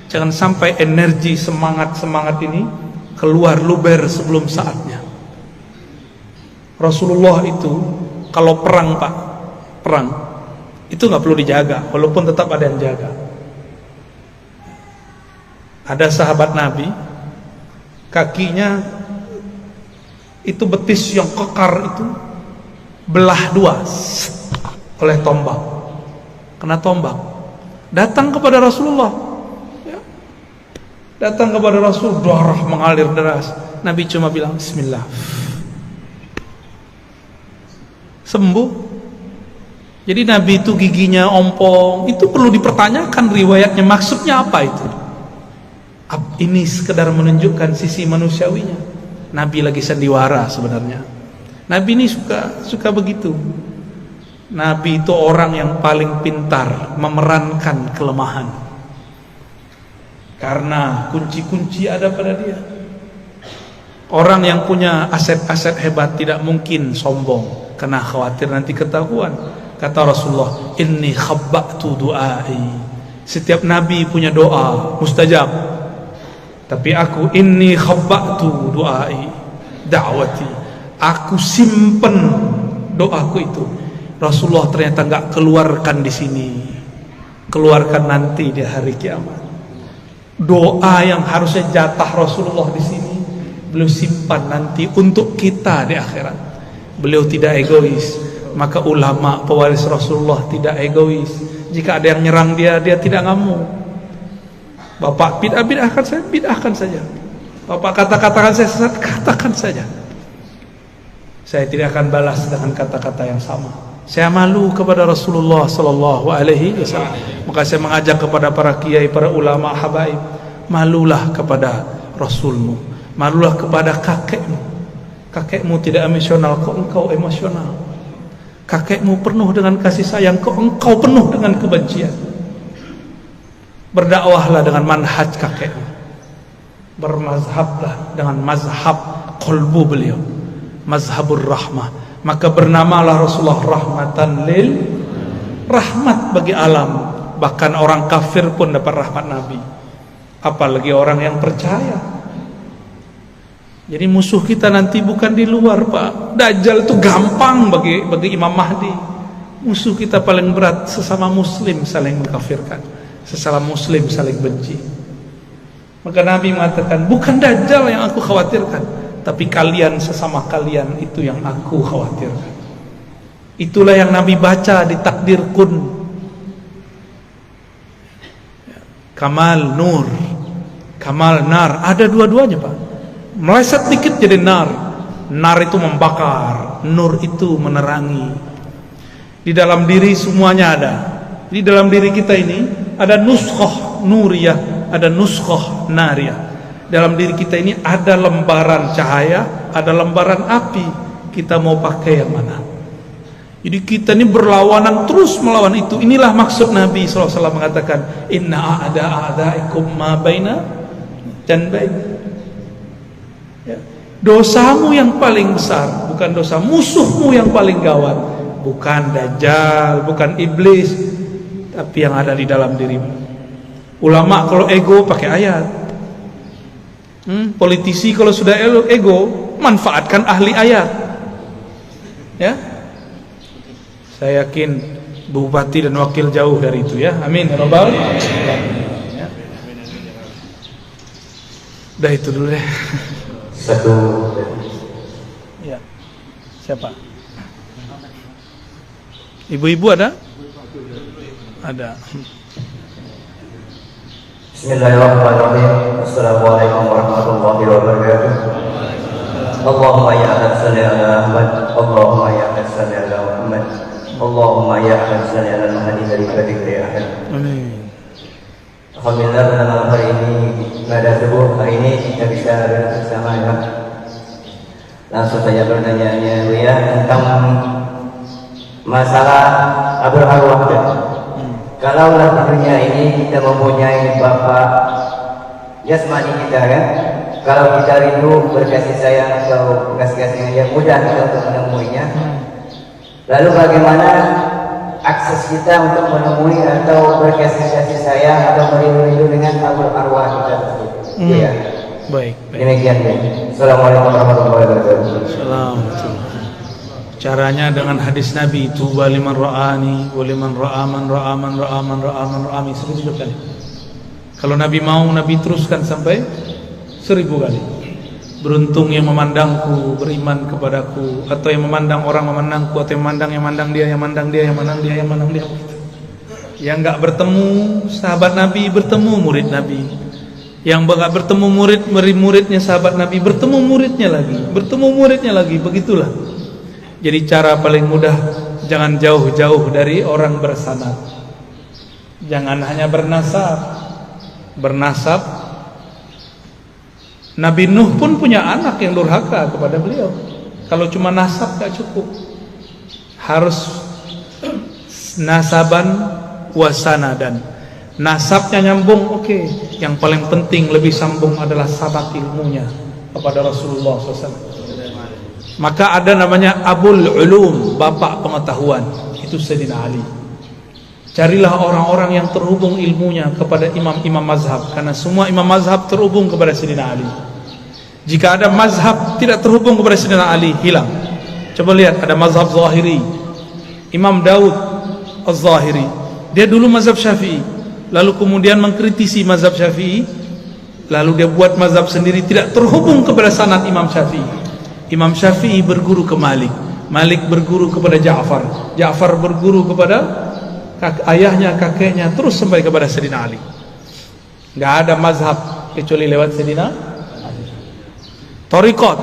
Jangan sampai energi semangat ini keluar luber sebelum saatnya. Rasulullah itu kalau perang Pak, perang itu nggak perlu dijaga, walaupun tetap ada yang jaga. Ada sahabat Nabi, kakinya itu betis yang kekar itu belah dua oleh tombak, kena tombak. Datang kepada Rasulullah, ya. Datang kepada Rasul, darah mengalir deras. Nabi cuma bilang Bismillah, sembuh. Jadi Nabi itu giginya ompong, itu perlu dipertanyakan riwayatnya, maksudnya apa itu? Ini sekedar menunjukkan sisi manusiawinya. Nabi lagi sandiwara sebenarnya. Nabi ini suka begitu. Nabi itu orang yang paling pintar memerankan kelemahan. Karena kunci-kunci ada pada dia. Orang yang punya aset-aset hebat tidak mungkin sombong, karena khawatir nanti ketahuan. Kata Rasulullah, inni khabba'tu du'ai. Setiap nabi punya doa mustajab. Tapi aku inni khabba'tu du'ai, da'wati. Aku simpen doaku itu. Rasulullah ternyata enggak keluarkan di sini. Keluarkan nanti di hari kiamat. Doa yang harusnya jatah Rasulullah di sini, beliau simpan nanti untuk kita di akhirat. Beliau tidak egois. Maka ulama pewaris Rasulullah tidak egois. Jika ada yang nyerang dia tidak ngamuk. Bapak bid'ahkan saja. Bapak katakan saya sesat, katakan saja. Saya tidak akan balas dengan kata-kata yang sama. Saya malu kepada Rasulullah sallallahu alaihi wasallam. Maka saya mengajak kepada para kiai, para ulama, habaib, malulah kepada Rasulmu, malulah kepada kakekmu. Kakekmu tidak emosional, kok engkau emosional. Kakekmu penuh dengan kasih sayang, kok engkau penuh dengan kebencian. Berdakwahlah dengan manhaj kakekmu. Bermazhablah dengan mazhab qalbu beliau, mazhabur rahmah. Maka bernamalah Rasulullah rahmatan lil, rahmat bagi alam. Bahkan orang kafir pun dapat rahmat Nabi, apalagi orang yang percaya. Jadi musuh kita nanti bukan di luar Pak. Dajjal itu gampang bagi Imam Mahdi. Musuh kita paling berat sesama muslim saling mengkafirkan, sesama muslim saling benci. Maka Nabi mengatakan, bukan Dajjal yang aku khawatirkan, tapi kalian sesama kalian itu yang aku khawatirkan. Itulah yang Nabi baca di takdir kun. Kamal nur, kamal nar, ada dua-duanya Pak. Meleset dikit jadi nar. Nar itu membakar, nur itu menerangi. Di dalam diri semuanya ada. Di dalam diri kita ini ada nuskhah nuriyah, ada nuskhah nariyah. Dalam diri kita ini ada lembaran cahaya, ada lembaran api. Kita mau pakai yang mana? Jadi kita ini berlawanan, terus melawan itu. Inilah maksud Nabi SAW mengatakan, inna a'daikum ma baina janbayn. Ya. Dosamu yang paling besar bukan dosa musuhmu yang paling gawat, bukan Dajjal, bukan iblis, tapi yang ada di dalam dirimu. Ulama kalau ego pakai ayat. Politisi kalau sudah ego, manfaatkan ahli ayat. Ya, saya yakin bupati dan wakil jauh dari itu ya. Amin ya rabbal alamin. Ya. Udah itu dulu deh. Satu. Ya. Siapa? Ibu-ibu ada? Ada. Bismillahirrahmanirrahim. Assalamualaikum warahmatullahi wabarakatuh. Allahumma ya Ahad salli ala Ahmad. Allahumma ya Ahad salli ala Muhammad. Allahumma ya Ahad salli ala Mahdi dari kadikri Ahad. Amin. Alhamdulillah pada malam hari ini, pada subuh hari ini kita bisa bersama ya. Langsung saja pertanyaannya ya tentang masalah abul arwah. Kalau di dunia ini kita mempunyai bapak jasmani kita kan, kalau kita rindu berkasih sayang atau kasih-kasih yang mudah kita untuk menemuinya. Lalu bagaimana akses kita untuk menemui atau berkasih sayang atau merindu dengan abul arwah kita tersebut? Ya. Baik. Demikian ya. Assalamualaikum warahmatullahi wabarakatuh. Assalamualaikum. Caranya dengan hadis Nabi, tuba liman ra'ani wa liman ra'a man ra'a man ra'a man ra'a man ra'ami 1000 kali. Kalau Nabi mau, Nabi teruskan sampai 1000 kali. Beruntung yang memandangku, beriman kepadaku, atau yang memandang orang memandangku, atau yang memandang dia, yang mandang dia, yang mandang dia, yang mandang dia. Yang enggak bertemu sahabat Nabi, bertemu murid Nabi. Yang enggak bertemu muridnya sahabat Nabi, bertemu muridnya lagi, begitulah. Jadi cara paling mudah, jangan jauh-jauh dari orang bersanad. Jangan hanya bernasab. Nabi Nuh pun punya anak yang durhaka kepada beliau. Kalau cuma nasab gak cukup, harus nasaban wasanadan. Nasabnya nyambung, oke. Yang paling penting lebih sambung adalah sanad ilmunya kepada Rasulullah SAW. Maka ada namanya Abul Ulum, bapak pengetahuan, itu Sayyidina Ali. Carilah orang-orang yang terhubung ilmunya kepada imam-imam mazhab, karena semua imam mazhab terhubung kepada Sayyidina Ali. Jika ada mazhab tidak terhubung kepada Sayyidina Ali, hilang. Coba lihat, ada mazhab Zahiri, Imam Daud Az-Zahiri, dia dulu mazhab Syafi'i, lalu kemudian mengkritisi mazhab Syafi'i, lalu dia buat mazhab sendiri, tidak terhubung kepada sanad Imam Syafi'i. Imam Syafi'i berguru ke Malik, Malik berguru kepada Ja'far, Ja'far berguru kepada ayahnya, kakeknya, terus sampai kepada Sayyidina Ali. Enggak ada mazhab kecuali lewat Sayyidina Ali. Thariqat,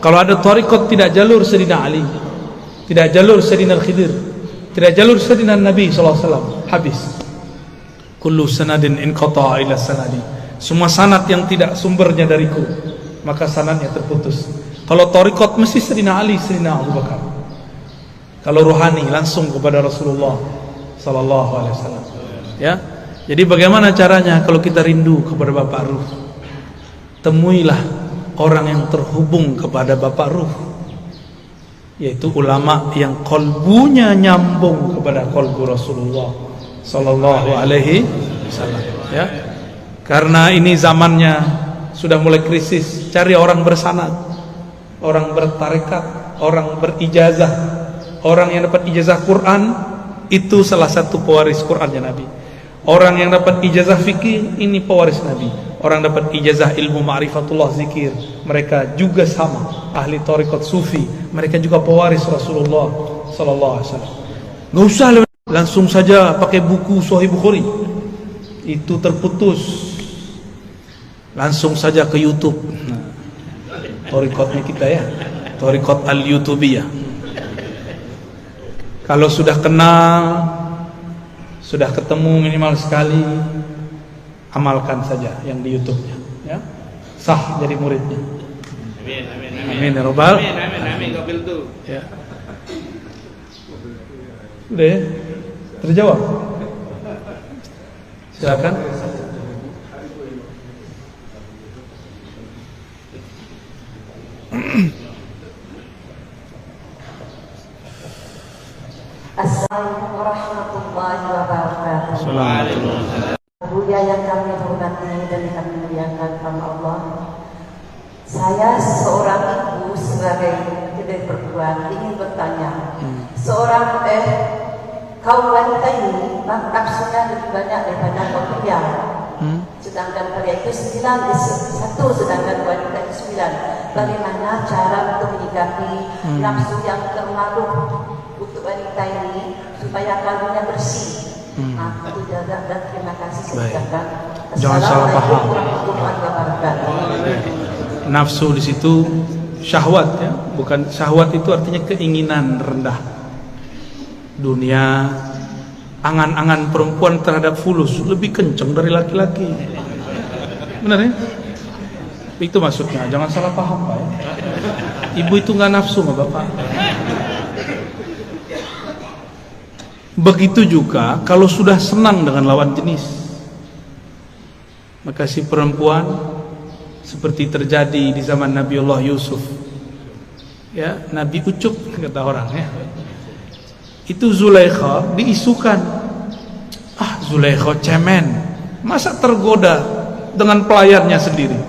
kalau ada thariqat tidak jalur Sayyidina Ali, tidak jalur Sayyidina Khidir, tidak jalur Sayyidina Nabi SAW, habis. Kullu sanadin inqata'a ila sanadi. Semua sanad yang tidak sumbernya dariku, maka sanadnya terputus. Kalau thariqat mesti Sayyidina Ali, Sayyidina Abu Bakar. Kalau rohani langsung kepada Rasulullah sallallahu alaihi wasallam. Ya. Jadi bagaimana caranya kalau kita rindu kepada Bapak Ruh? Temuilah orang yang terhubung kepada Bapak Ruh, yaitu ulama yang kolbunya nyambung kepada kolbu Rasulullah sallallahu alaihi wasallam. Ya. Karena ini zamannya sudah mulai krisis, cari orang bersanad, orang bertarekat, orang berijazah. Orang yang dapat ijazah Quran itu salah satu pewaris Qurannya Nabi. Orang yang dapat ijazah fikih ini pewaris Nabi. Orang dapat ijazah ilmu ma'rifatullah zikir, mereka juga sama. Ahli tarekat sufi, mereka juga pewaris Rasulullah sallallahu alaihi wasallam. Enggak usah langsung saja pakai buku Sahih Bukhari. Itu terputus. Langsung saja ke YouTube. Tarekatnya kita ya, tarekat al-YouTubiyah. Kalau sudah kenal, sudah ketemu minimal sekali, amalkan saja yang di YouTube-nya, ya. Sah jadi muridnya. Amin, amin, amin. Amin ya Rabbal. Amin, amin, amin. Kabil tuh. Ya. Udah ya? Terjawab. Silakan. Assalamualaikum warahmatullahi wabarakatuh. Assalamualaikum. Buya yang kami hormati dan kami muliakan karena Allah. Saya seorang ibu sebagai kedai perempuan ingin bertanya, seorang kaum wanita ini nafsunya lebih banyak daripada kaum pria. sedangkan pria itu 9, satu, sedangkan wanita itu 9. Bagaimana cara untuk menyikapi nafsu yang terlalu untuk wanita ini supaya kalbunya bersih? Nah, itu jaga dan terima kasih sedangkan. Jangan salah paham. Warahmatullahi wabarakatuh. Nafsu di situ syahwat ya, bukan syahwat itu artinya keinginan rendah. Dunia, angan-angan perempuan terhadap fulus lebih kencang dari laki-laki. Benar ya? Itu maksudnya, jangan salah paham Pak ya. Ibu itu nggak nafsu sama bapak. Begitu juga kalau sudah senang dengan lawan jenis, maka si perempuan seperti terjadi di zaman Nabiullah Yusuf ya, Nabi ucup kata orang ya, itu Zulaikha diisukan, Zulaikha cemen, masa tergoda dengan pelayannya sendiri.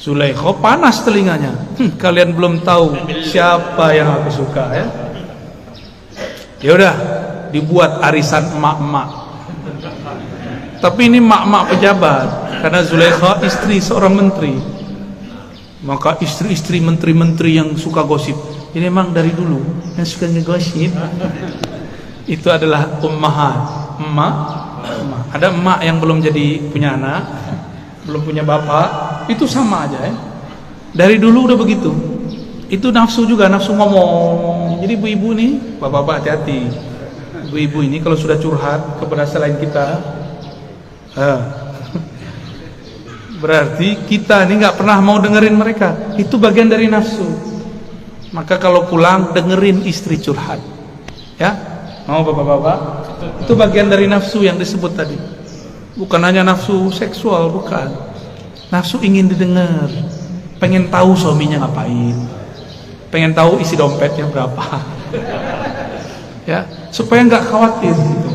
Zulaikha panas telinganya, kalian belum tahu siapa yang aku suka ya. Ya udah, dibuat arisan emak-emak. Tapi ini emak-emak pejabat, karena Zulaikha istri seorang menteri. Maka istri-istri menteri-menteri yang suka gosip, ini memang dari dulu yang suka ngegosip itu adalah ummahat, emak. Ada emak yang belum jadi punya anak, belum punya bapak, itu sama aja ya. Dari dulu udah begitu. Itu nafsu juga, nafsu ngomong. Jadi ibu-ibu nih, bapak-bapak hati-hati. Ibu-ibu ini kalau sudah curhat kepada selain kita, berarti kita ini nggak pernah mau dengerin mereka. Itu bagian dari nafsu. Maka kalau pulang dengerin istri curhat, ya, mau bapak-bapak? Itu bagian dari nafsu yang disebut tadi. Bukan hanya nafsu seksual, bukan. Nafsu ingin didengar, pengen tahu suaminya ngapain, pengen tahu isi dompetnya berapa, ya, supaya nggak khawatir gitu.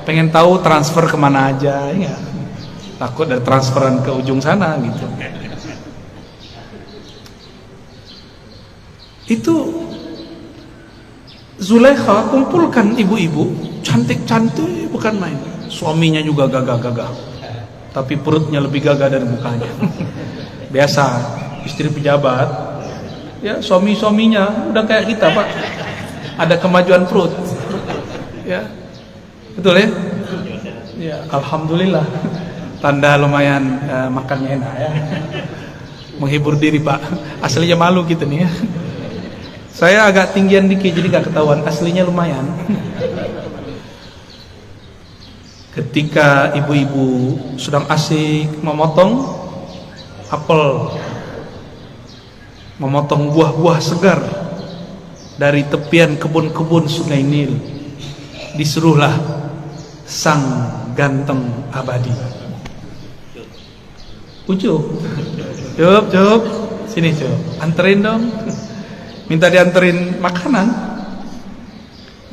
Pengen tahu transfer kemana aja, ya, takut ada transferan ke ujung sana gitu. Itu Zulaikha kumpulkan ibu-ibu cantik-cantik, bukan main. Suaminya juga gagah-gagah, tapi perutnya lebih gagah dari mukanya. Biasa istri pejabat, ya, suami-suaminya udah kayak kita Pak, ada kemajuan perut, ya, betul ya? Ya, alhamdulillah, tanda lumayan makannya enak ya, menghibur diri Pak. Aslinya malu gitu nih ya. Saya agak tinggian dikit jadi gak ketahuan, aslinya lumayan. Ketika ibu-ibu sedang asik memotong apel, memotong buah-buah segar dari tepian kebun-kebun Sungai Nil, disuruhlah sang ganteng abadi, Ucup, Cup, sini Cup, anterin dong, minta dianterin makanan.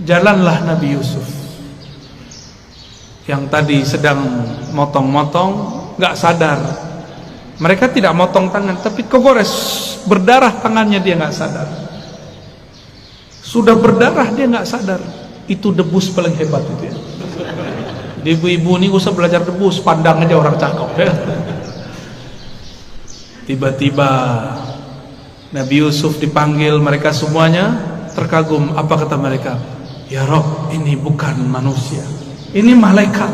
Jalanlah Nabi Yusuf yang tadi sedang motong-motong, gak sadar. Mereka tidak motong tangan, tapi kegores, berdarah tangannya, dia gak sadar. Sudah berdarah dia gak sadar. Itu debus paling hebat itu ya. Ibu-ibu ini usah belajar debus, pandang aja orang cakep ya. Tiba-tiba Nabi Yusuf dipanggil, mereka semuanya terkagum. Apa kata mereka? Ya Rob, ini bukan manusia, ini malaikat.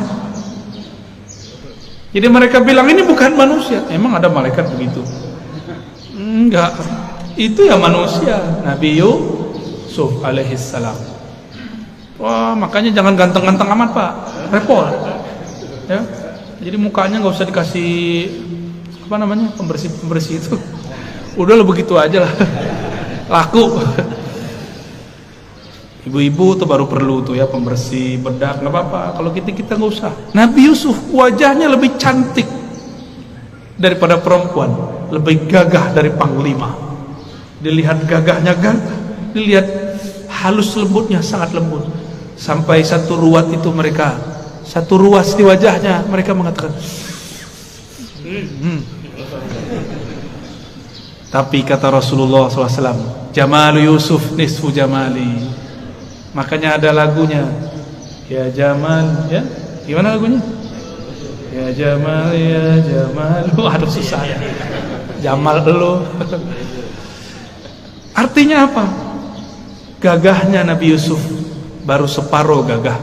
Jadi mereka bilang ini bukan manusia. Emang ada malaikat begitu? Enggak, itu ya manusia, Nabi Yusuf alaihissalam. Wah, makanya jangan ganteng-ganteng amat Pak, repot ya. Jadi mukanya nggak usah dikasih apa namanya, pembersih itu. Udah lo begitu aja lah, laku. Ibu-ibu tuh baru perlu tuh ya pembersih, bedak, nggak apa-apa. Kalau kita nggak usah. Nabi Yusuf wajahnya lebih cantik daripada perempuan, lebih gagah dari panglima. Dilihat gagahnya gagah, dilihat halus lembutnya sangat lembut. Sampai satu ruas itu mereka, satu ruas di wajahnya mereka mengatakan. Tapi kata Rasulullah SAW, Jamal Yusuf nisfu jamali. Makanya ada lagunya, ya Jamal, ya, gimana lagunya? Ya Jamal, ya Jamal. Aduh susah ya. Jamal lu. Artinya apa? Gagahnya Nabi Yusuf baru separuh gagah.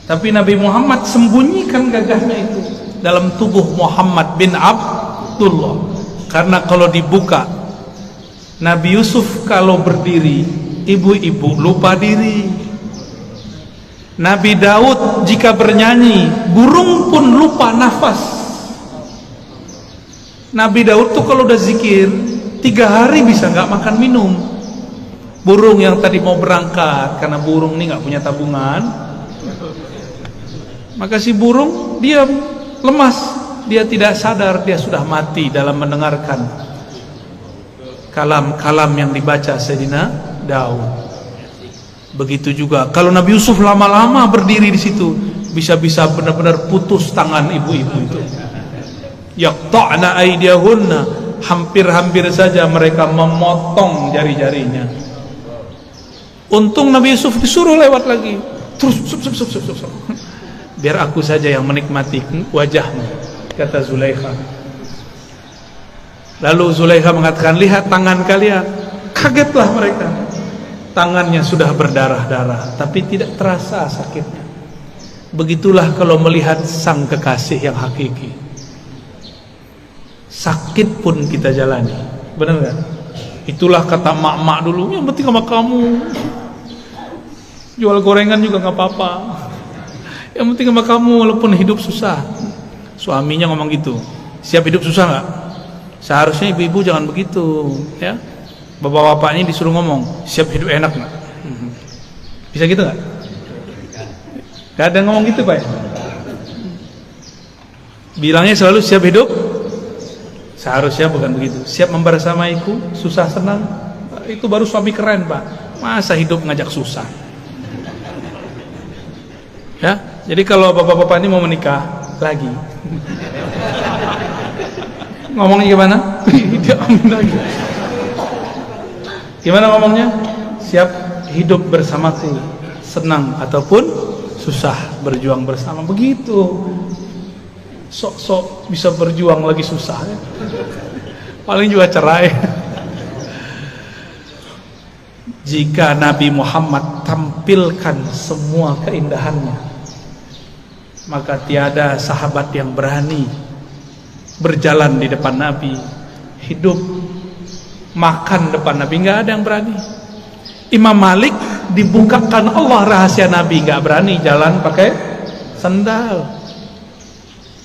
Tapi Nabi Muhammad sembunyikan gagahnya itu dalam tubuh Muhammad bin Abdullah. Karena kalau dibuka, Nabi Yusuf kalau berdiri, ibu-ibu lupa diri. Nabi Daud jika bernyanyi, burung pun lupa nafas. Nabi Daud tuh kalau udah zikir 3 hari bisa nggak makan minum. Burung yang tadi mau berangkat, karena burung ini nggak punya tabungan, maka si burung dia lemas, dia tidak sadar dia sudah mati dalam mendengarkan kalam-kalam yang dibaca Sayyidina Daud. Begitu juga kalau Nabi Yusuf lama-lama berdiri di situ, bisa-bisa benar-benar putus tangan ibu-ibu itu. Yaqta'na aydiyahunna, hampir-hampir saja mereka memotong jari-jarinya. Untung Nabi Yusuf disuruh lewat lagi. Terus sup. Biar aku saja yang menikmati wajahmu, kata Zulaikha. Lalu Zulaikha mengatakan, lihat tangan kalian. Kagetlah mereka. Tangannya sudah berdarah-darah, tapi tidak terasa sakitnya. Begitulah kalau melihat sang kekasih yang hakiki. Sakit pun kita jalani, benar gak? Itulah kata mak-mak dulu, yang penting sama kamu. Jual gorengan juga gak apa-apa, yang penting sama kamu walaupun hidup susah. Suaminya ngomong gitu. Siap hidup susah gak? Seharusnya ibu-ibu jangan begitu, ya. Bapak-bapaknya disuruh ngomong, siap hidup enak gak? Bisa gitu gak? Gak ada ngomong gitu Pak ya? Bilangnya selalu siap hidup. Seharusnya bukan begitu. Siap membersamaiku, susah senang. Itu baru suami keren Pak. Masa hidup ngajak susah? Ya, jadi kalau bapak-bapak ini mau menikah lagi, ngomongnya gimana? Dia amin lagi. Gimana ngomongnya? Siap hidup bersamaku, senang ataupun susah, berjuang bersama. Begitu. Sok-sok bisa berjuang lagi susah ya. Paling juga cerai. Jika Nabi Muhammad tampilkan semua keindahannya, maka tiada sahabat yang berani berjalan di depan Nabi, hidup makan depan Nabi, nggak ada yang berani. Imam Malik dibukakan Allah rahasia Nabi, nggak berani jalan pakai sandal,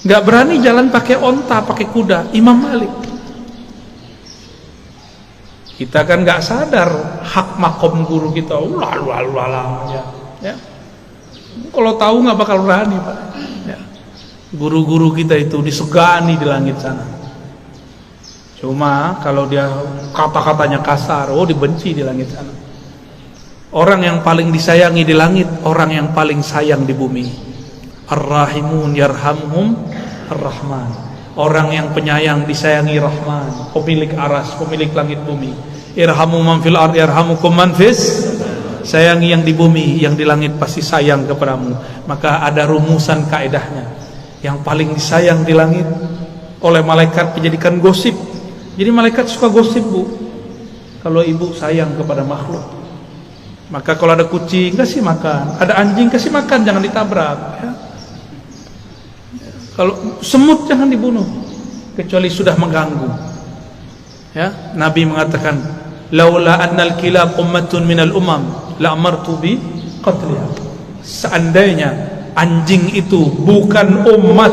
nggak berani jalan pakai onta, pakai kuda. Imam Malik. Kita kan nggak sadar hak makom guru kita, ya. Kalau tahu nggak bakal berani Pak. Ya. Guru-guru kita itu disegani di langit sana. Cuma kalau dia kata-katanya kasar, dibenci di langit sana. Orang yang paling disayangi di langit, orang yang paling sayang di bumi. Ar-Rahimun yarhamhum Ar-Rahman. Orang yang penyayang disayangi Rahman, pemilik aras, pemilik langit bumi. Irhamu man fil ard yarhamukum man fis. Sayangi yang di bumi, yang di langit pasti sayang kepadamu. Maka ada rumusan kaedahnya. Yang paling disayang di langit oleh malaikat dijadikan gosip. Jadi malaikat suka gosip Bu. Kalau ibu sayang kepada makhluk, maka kalau ada kucing kasih makan, ada anjing kasih makan, jangan ditabrak ya. Kalau semut jangan dibunuh kecuali sudah mengganggu ya. Nabi mengatakan, laula annal kilab ummatun minal umam la amartu bi qatliha. Seandainya anjing itu bukan umat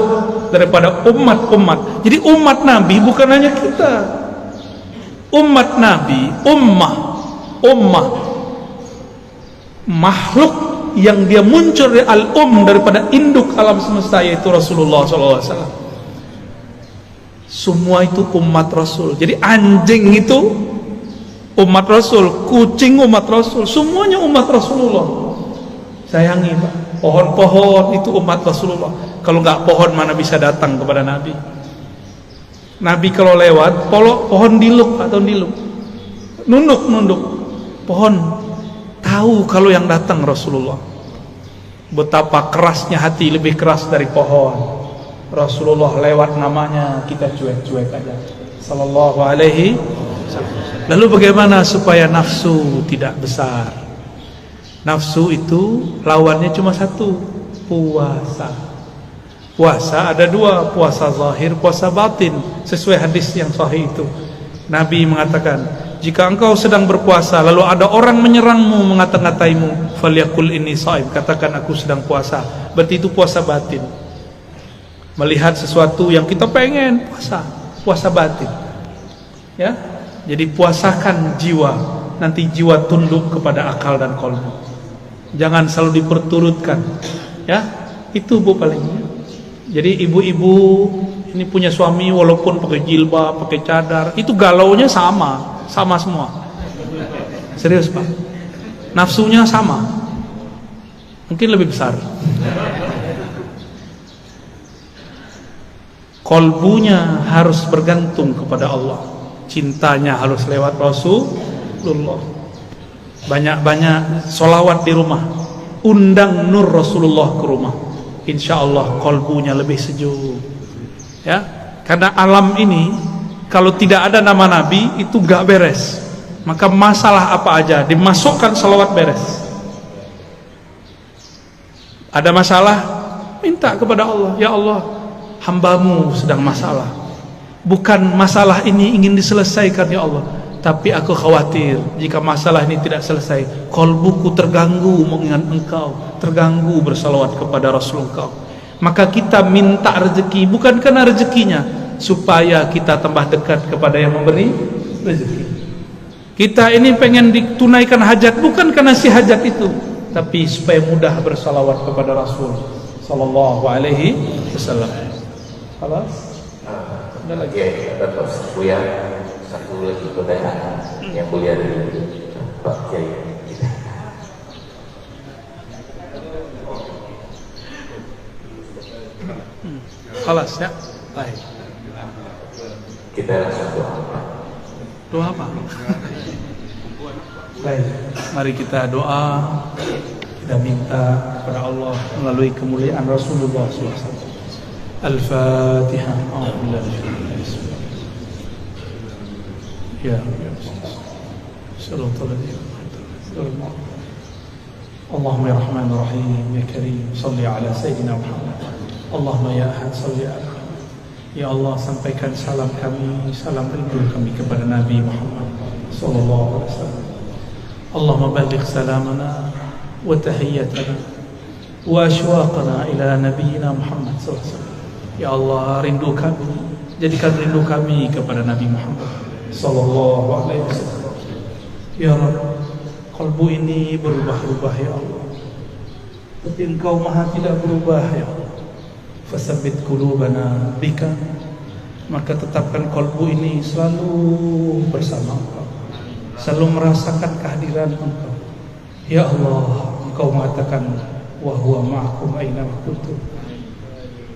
daripada umat-umat. Jadi umat Nabi bukan hanya kita. Umat Nabi, ummah makhluk yang dia muncul dari daripada induk alam semesta, yaitu Rasulullah SAW. Semua itu umat Rasul. Jadi anjing itu umat Rasul, kucing umat Rasul, semuanya umat Rasulullah. Sayangi Pak. Pohon-pohon itu umat Rasulullah. Kalau nggak pohon mana bisa datang kepada Nabi? Nabi kalau lewat, pohon diluk atau diluk, nunduk pohon. Tahu kalau yang datang Rasulullah. Betapa kerasnya hati, lebih keras dari pohon. Rasulullah lewat namanya, kita cuek-cuek aja. Sallallahu alaihi wasallam. Lalu bagaimana supaya nafsu tidak besar? Nafsu itu lawannya cuma satu, puasa. Puasa ada dua, puasa zahir, puasa batin. Sesuai hadis yang sahih itu, Nabi mengatakan, jika engkau sedang berpuasa lalu ada orang menyerangmu, mengata-ngataimu, falyakul inni shaim, katakan aku sedang puasa. Berarti itu puasa batin. Melihat sesuatu yang kita pengen, puasa batin. Ya, jadi puasakan jiwa, nanti jiwa tunduk kepada akal dan qalbu. Jangan selalu diperturutkan. Ya, itu Bu palingnya. Jadi ibu-ibu ini punya suami walaupun pakai jilbab, pakai cadar, itu galaunya sama semua. Serius Pak, nafsunya sama, mungkin lebih besar. Kolbunya harus bergantung kepada Allah, cintanya harus lewat Rasulullah. Banyak-banyak sholawat di rumah, undang nur Rasulullah ke rumah, insya Allah kolbunya lebih sejuk. Ya, karena alam ini kalau tidak ada nama Nabi itu gak beres. Maka masalah apa aja dimasukkan sholawat beres. Ada masalah, minta kepada Allah, ya Allah, hambamu sedang masalah. Bukan masalah ini ingin diselesaikan ya Allah, tapi aku khawatir jika masalah ini tidak selesai, kolbuku terganggu mengingat engkau, terganggu bersalawat kepada Rasul engkau. Maka kita minta rezeki bukan karena rezekinya, supaya kita tambah dekat kepada yang memberi rezeki. Kita ini pengen ditunaikan hajat bukan karena si hajat itu, tapi supaya mudah bersalawat kepada Rasul sallallahu alaihi wasallam. Halas? Ada lagi? Ya, terus Buya, satu lagi pertanyaan yang mulia dari Pak Kiai. Halas ya? Baik. Kita langsung doa. Doa apa? Baik, mari kita doa. Kita minta kepada Allah melalui kemuliaan Rasulullah SAW. Al-Fatihah. Ya. Allahumma ya Rahman Rahim ya Karim, salli ala Sayyidina Muhammad. Allahumma ya Ahad, salli ala. Ya Allah, sampaikan salam kami, salam rindu kami kepada Nabi Muhammad sallallahu alaihi wasallam. Allahumma balligh salamana wa tahiyyatana wa ashwaqana ila nabiyyina Muhammad sallallahu alaihi wasallam. Ya Allah, rindu kami, jadikan rindu kami kepada Nabi Muhammad sallallahu alaihi wasallam. Ya Rabb, kalbu ini berubah-ubah ya Allah, tapi Engkau Maha tidak berubah ya Allah. Fasabbit qulubana bika, maka tetapkan kalbu ini selalu bersama Engkau, selalu merasakan kehadiran Engkau. Ya Allah, Engkau mengatakan wa huwa ma'akum aina ma kuntum.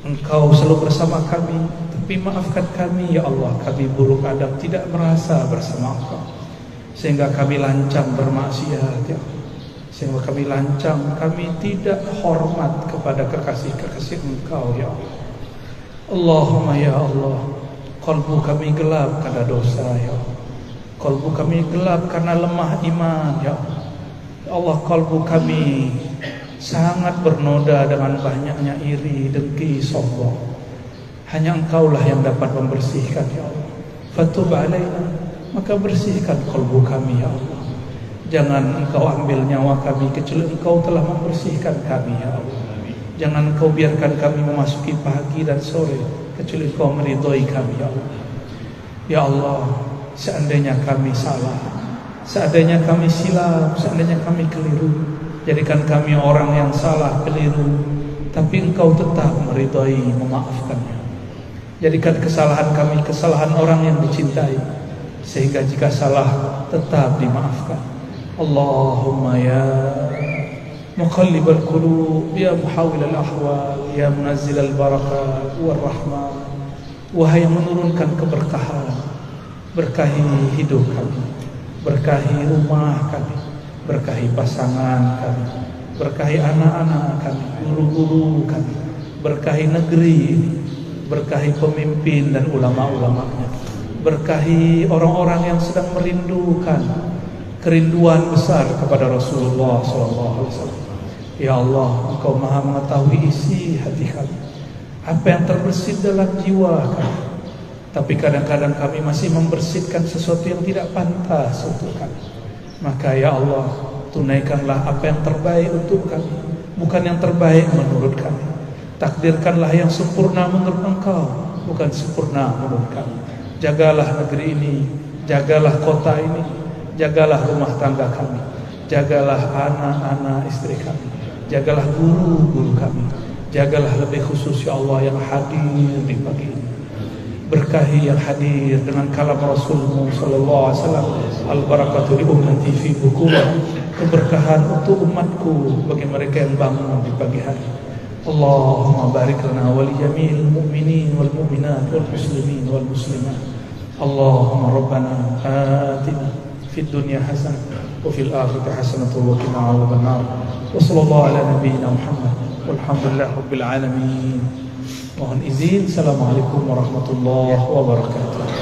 Engkau selalu bersama kami, tapi maafkan kami ya Allah, kami buruk adab tidak merasa bersama Engkau, sehingga kami lancang bermaksiat ya Allah. Sehingga kami lancang, kami tidak hormat kepada kekasih-kekasih Engkau ya Allah. Allahumma ya Allah, kalbu kami gelap karena dosa ya Allah. Kalbu kami gelap karena lemah iman ya Allah. Ya Allah, kalbu kami sangat bernoda dengan banyaknya iri, dengki, sombong. Hanya Engkaulah yang dapat membersihkan ya Allah. Fatub alaina, maka bersihkan kalbu kami ya Allah. Jangan Engkau ambil nyawa kami kecuali Engkau telah membersihkan kami ya Allah. Jangan Engkau biarkan kami memasuki pagi dan sore kecuali Engkau meridhoi kami ya Allah. Ya Allah, seandainya kami salah, seandainya kami silap, seandainya kami keliru, jadikan kami orang yang salah, keliru, tapi Engkau tetap meridhoi, memaafkannya. Jadikan kesalahan kami kesalahan orang yang dicintai, sehingga jika salah tetap dimaafkan. Allahumma ya muqallibal qulub, ya muhawwilal ahwal, ya munazzilal barakat war rahman. Wahai yang menurunkan keberkahan, berkahi hidup kami, berkahi rumah kami, berkahi pasangan kami, berkahi anak-anak kami, guru-guru kami, berkahi negeri ini, berkahi pemimpin dan ulama-ulamanya, berkahi orang-orang yang sedang merindukan kerinduan besar kepada Rasulullah SAW. Ya Allah, Engkau maha mengetahui isi hati kami, apa yang terbersit dalam jiwa kami. Tapi kadang-kadang kami masih membersihkan sesuatu yang tidak pantas untuk kami. Maka ya Allah, tunaikanlah apa yang terbaik untuk kami, bukan yang terbaik menurut kami. Takdirkanlah yang sempurna menurut Engkau, bukan sempurna menurut kami. Jagalah negeri ini, jagalah kota ini, jagalah rumah tangga kami, jagalah anak-anak istri kami, jagalah guru-guru kami, jagalah lebih khusus ya Allah yang hadir di pagi ini. Berkahi yang hadir dengan kalam Rasulmu sallallahu alaihi wasallam, al-barakatu li ummati fi bukulah, keberkahan untuk umatku bagi mereka yang bangun di pagi hari. Allahumma barik lana wa li jami'il mu'minin wal mu'minat wal muslimin wal muslimat. Allahumma rabbana atina fid dunya hasanah wa fil akhirati hasanah wa qina adzabannar. Wa sallallahu ala nabiyyina Muhammad walhamdulillahi rabbil alamin. Mohon izin. Assalamualaikum warahmatullahi wabarakatuh.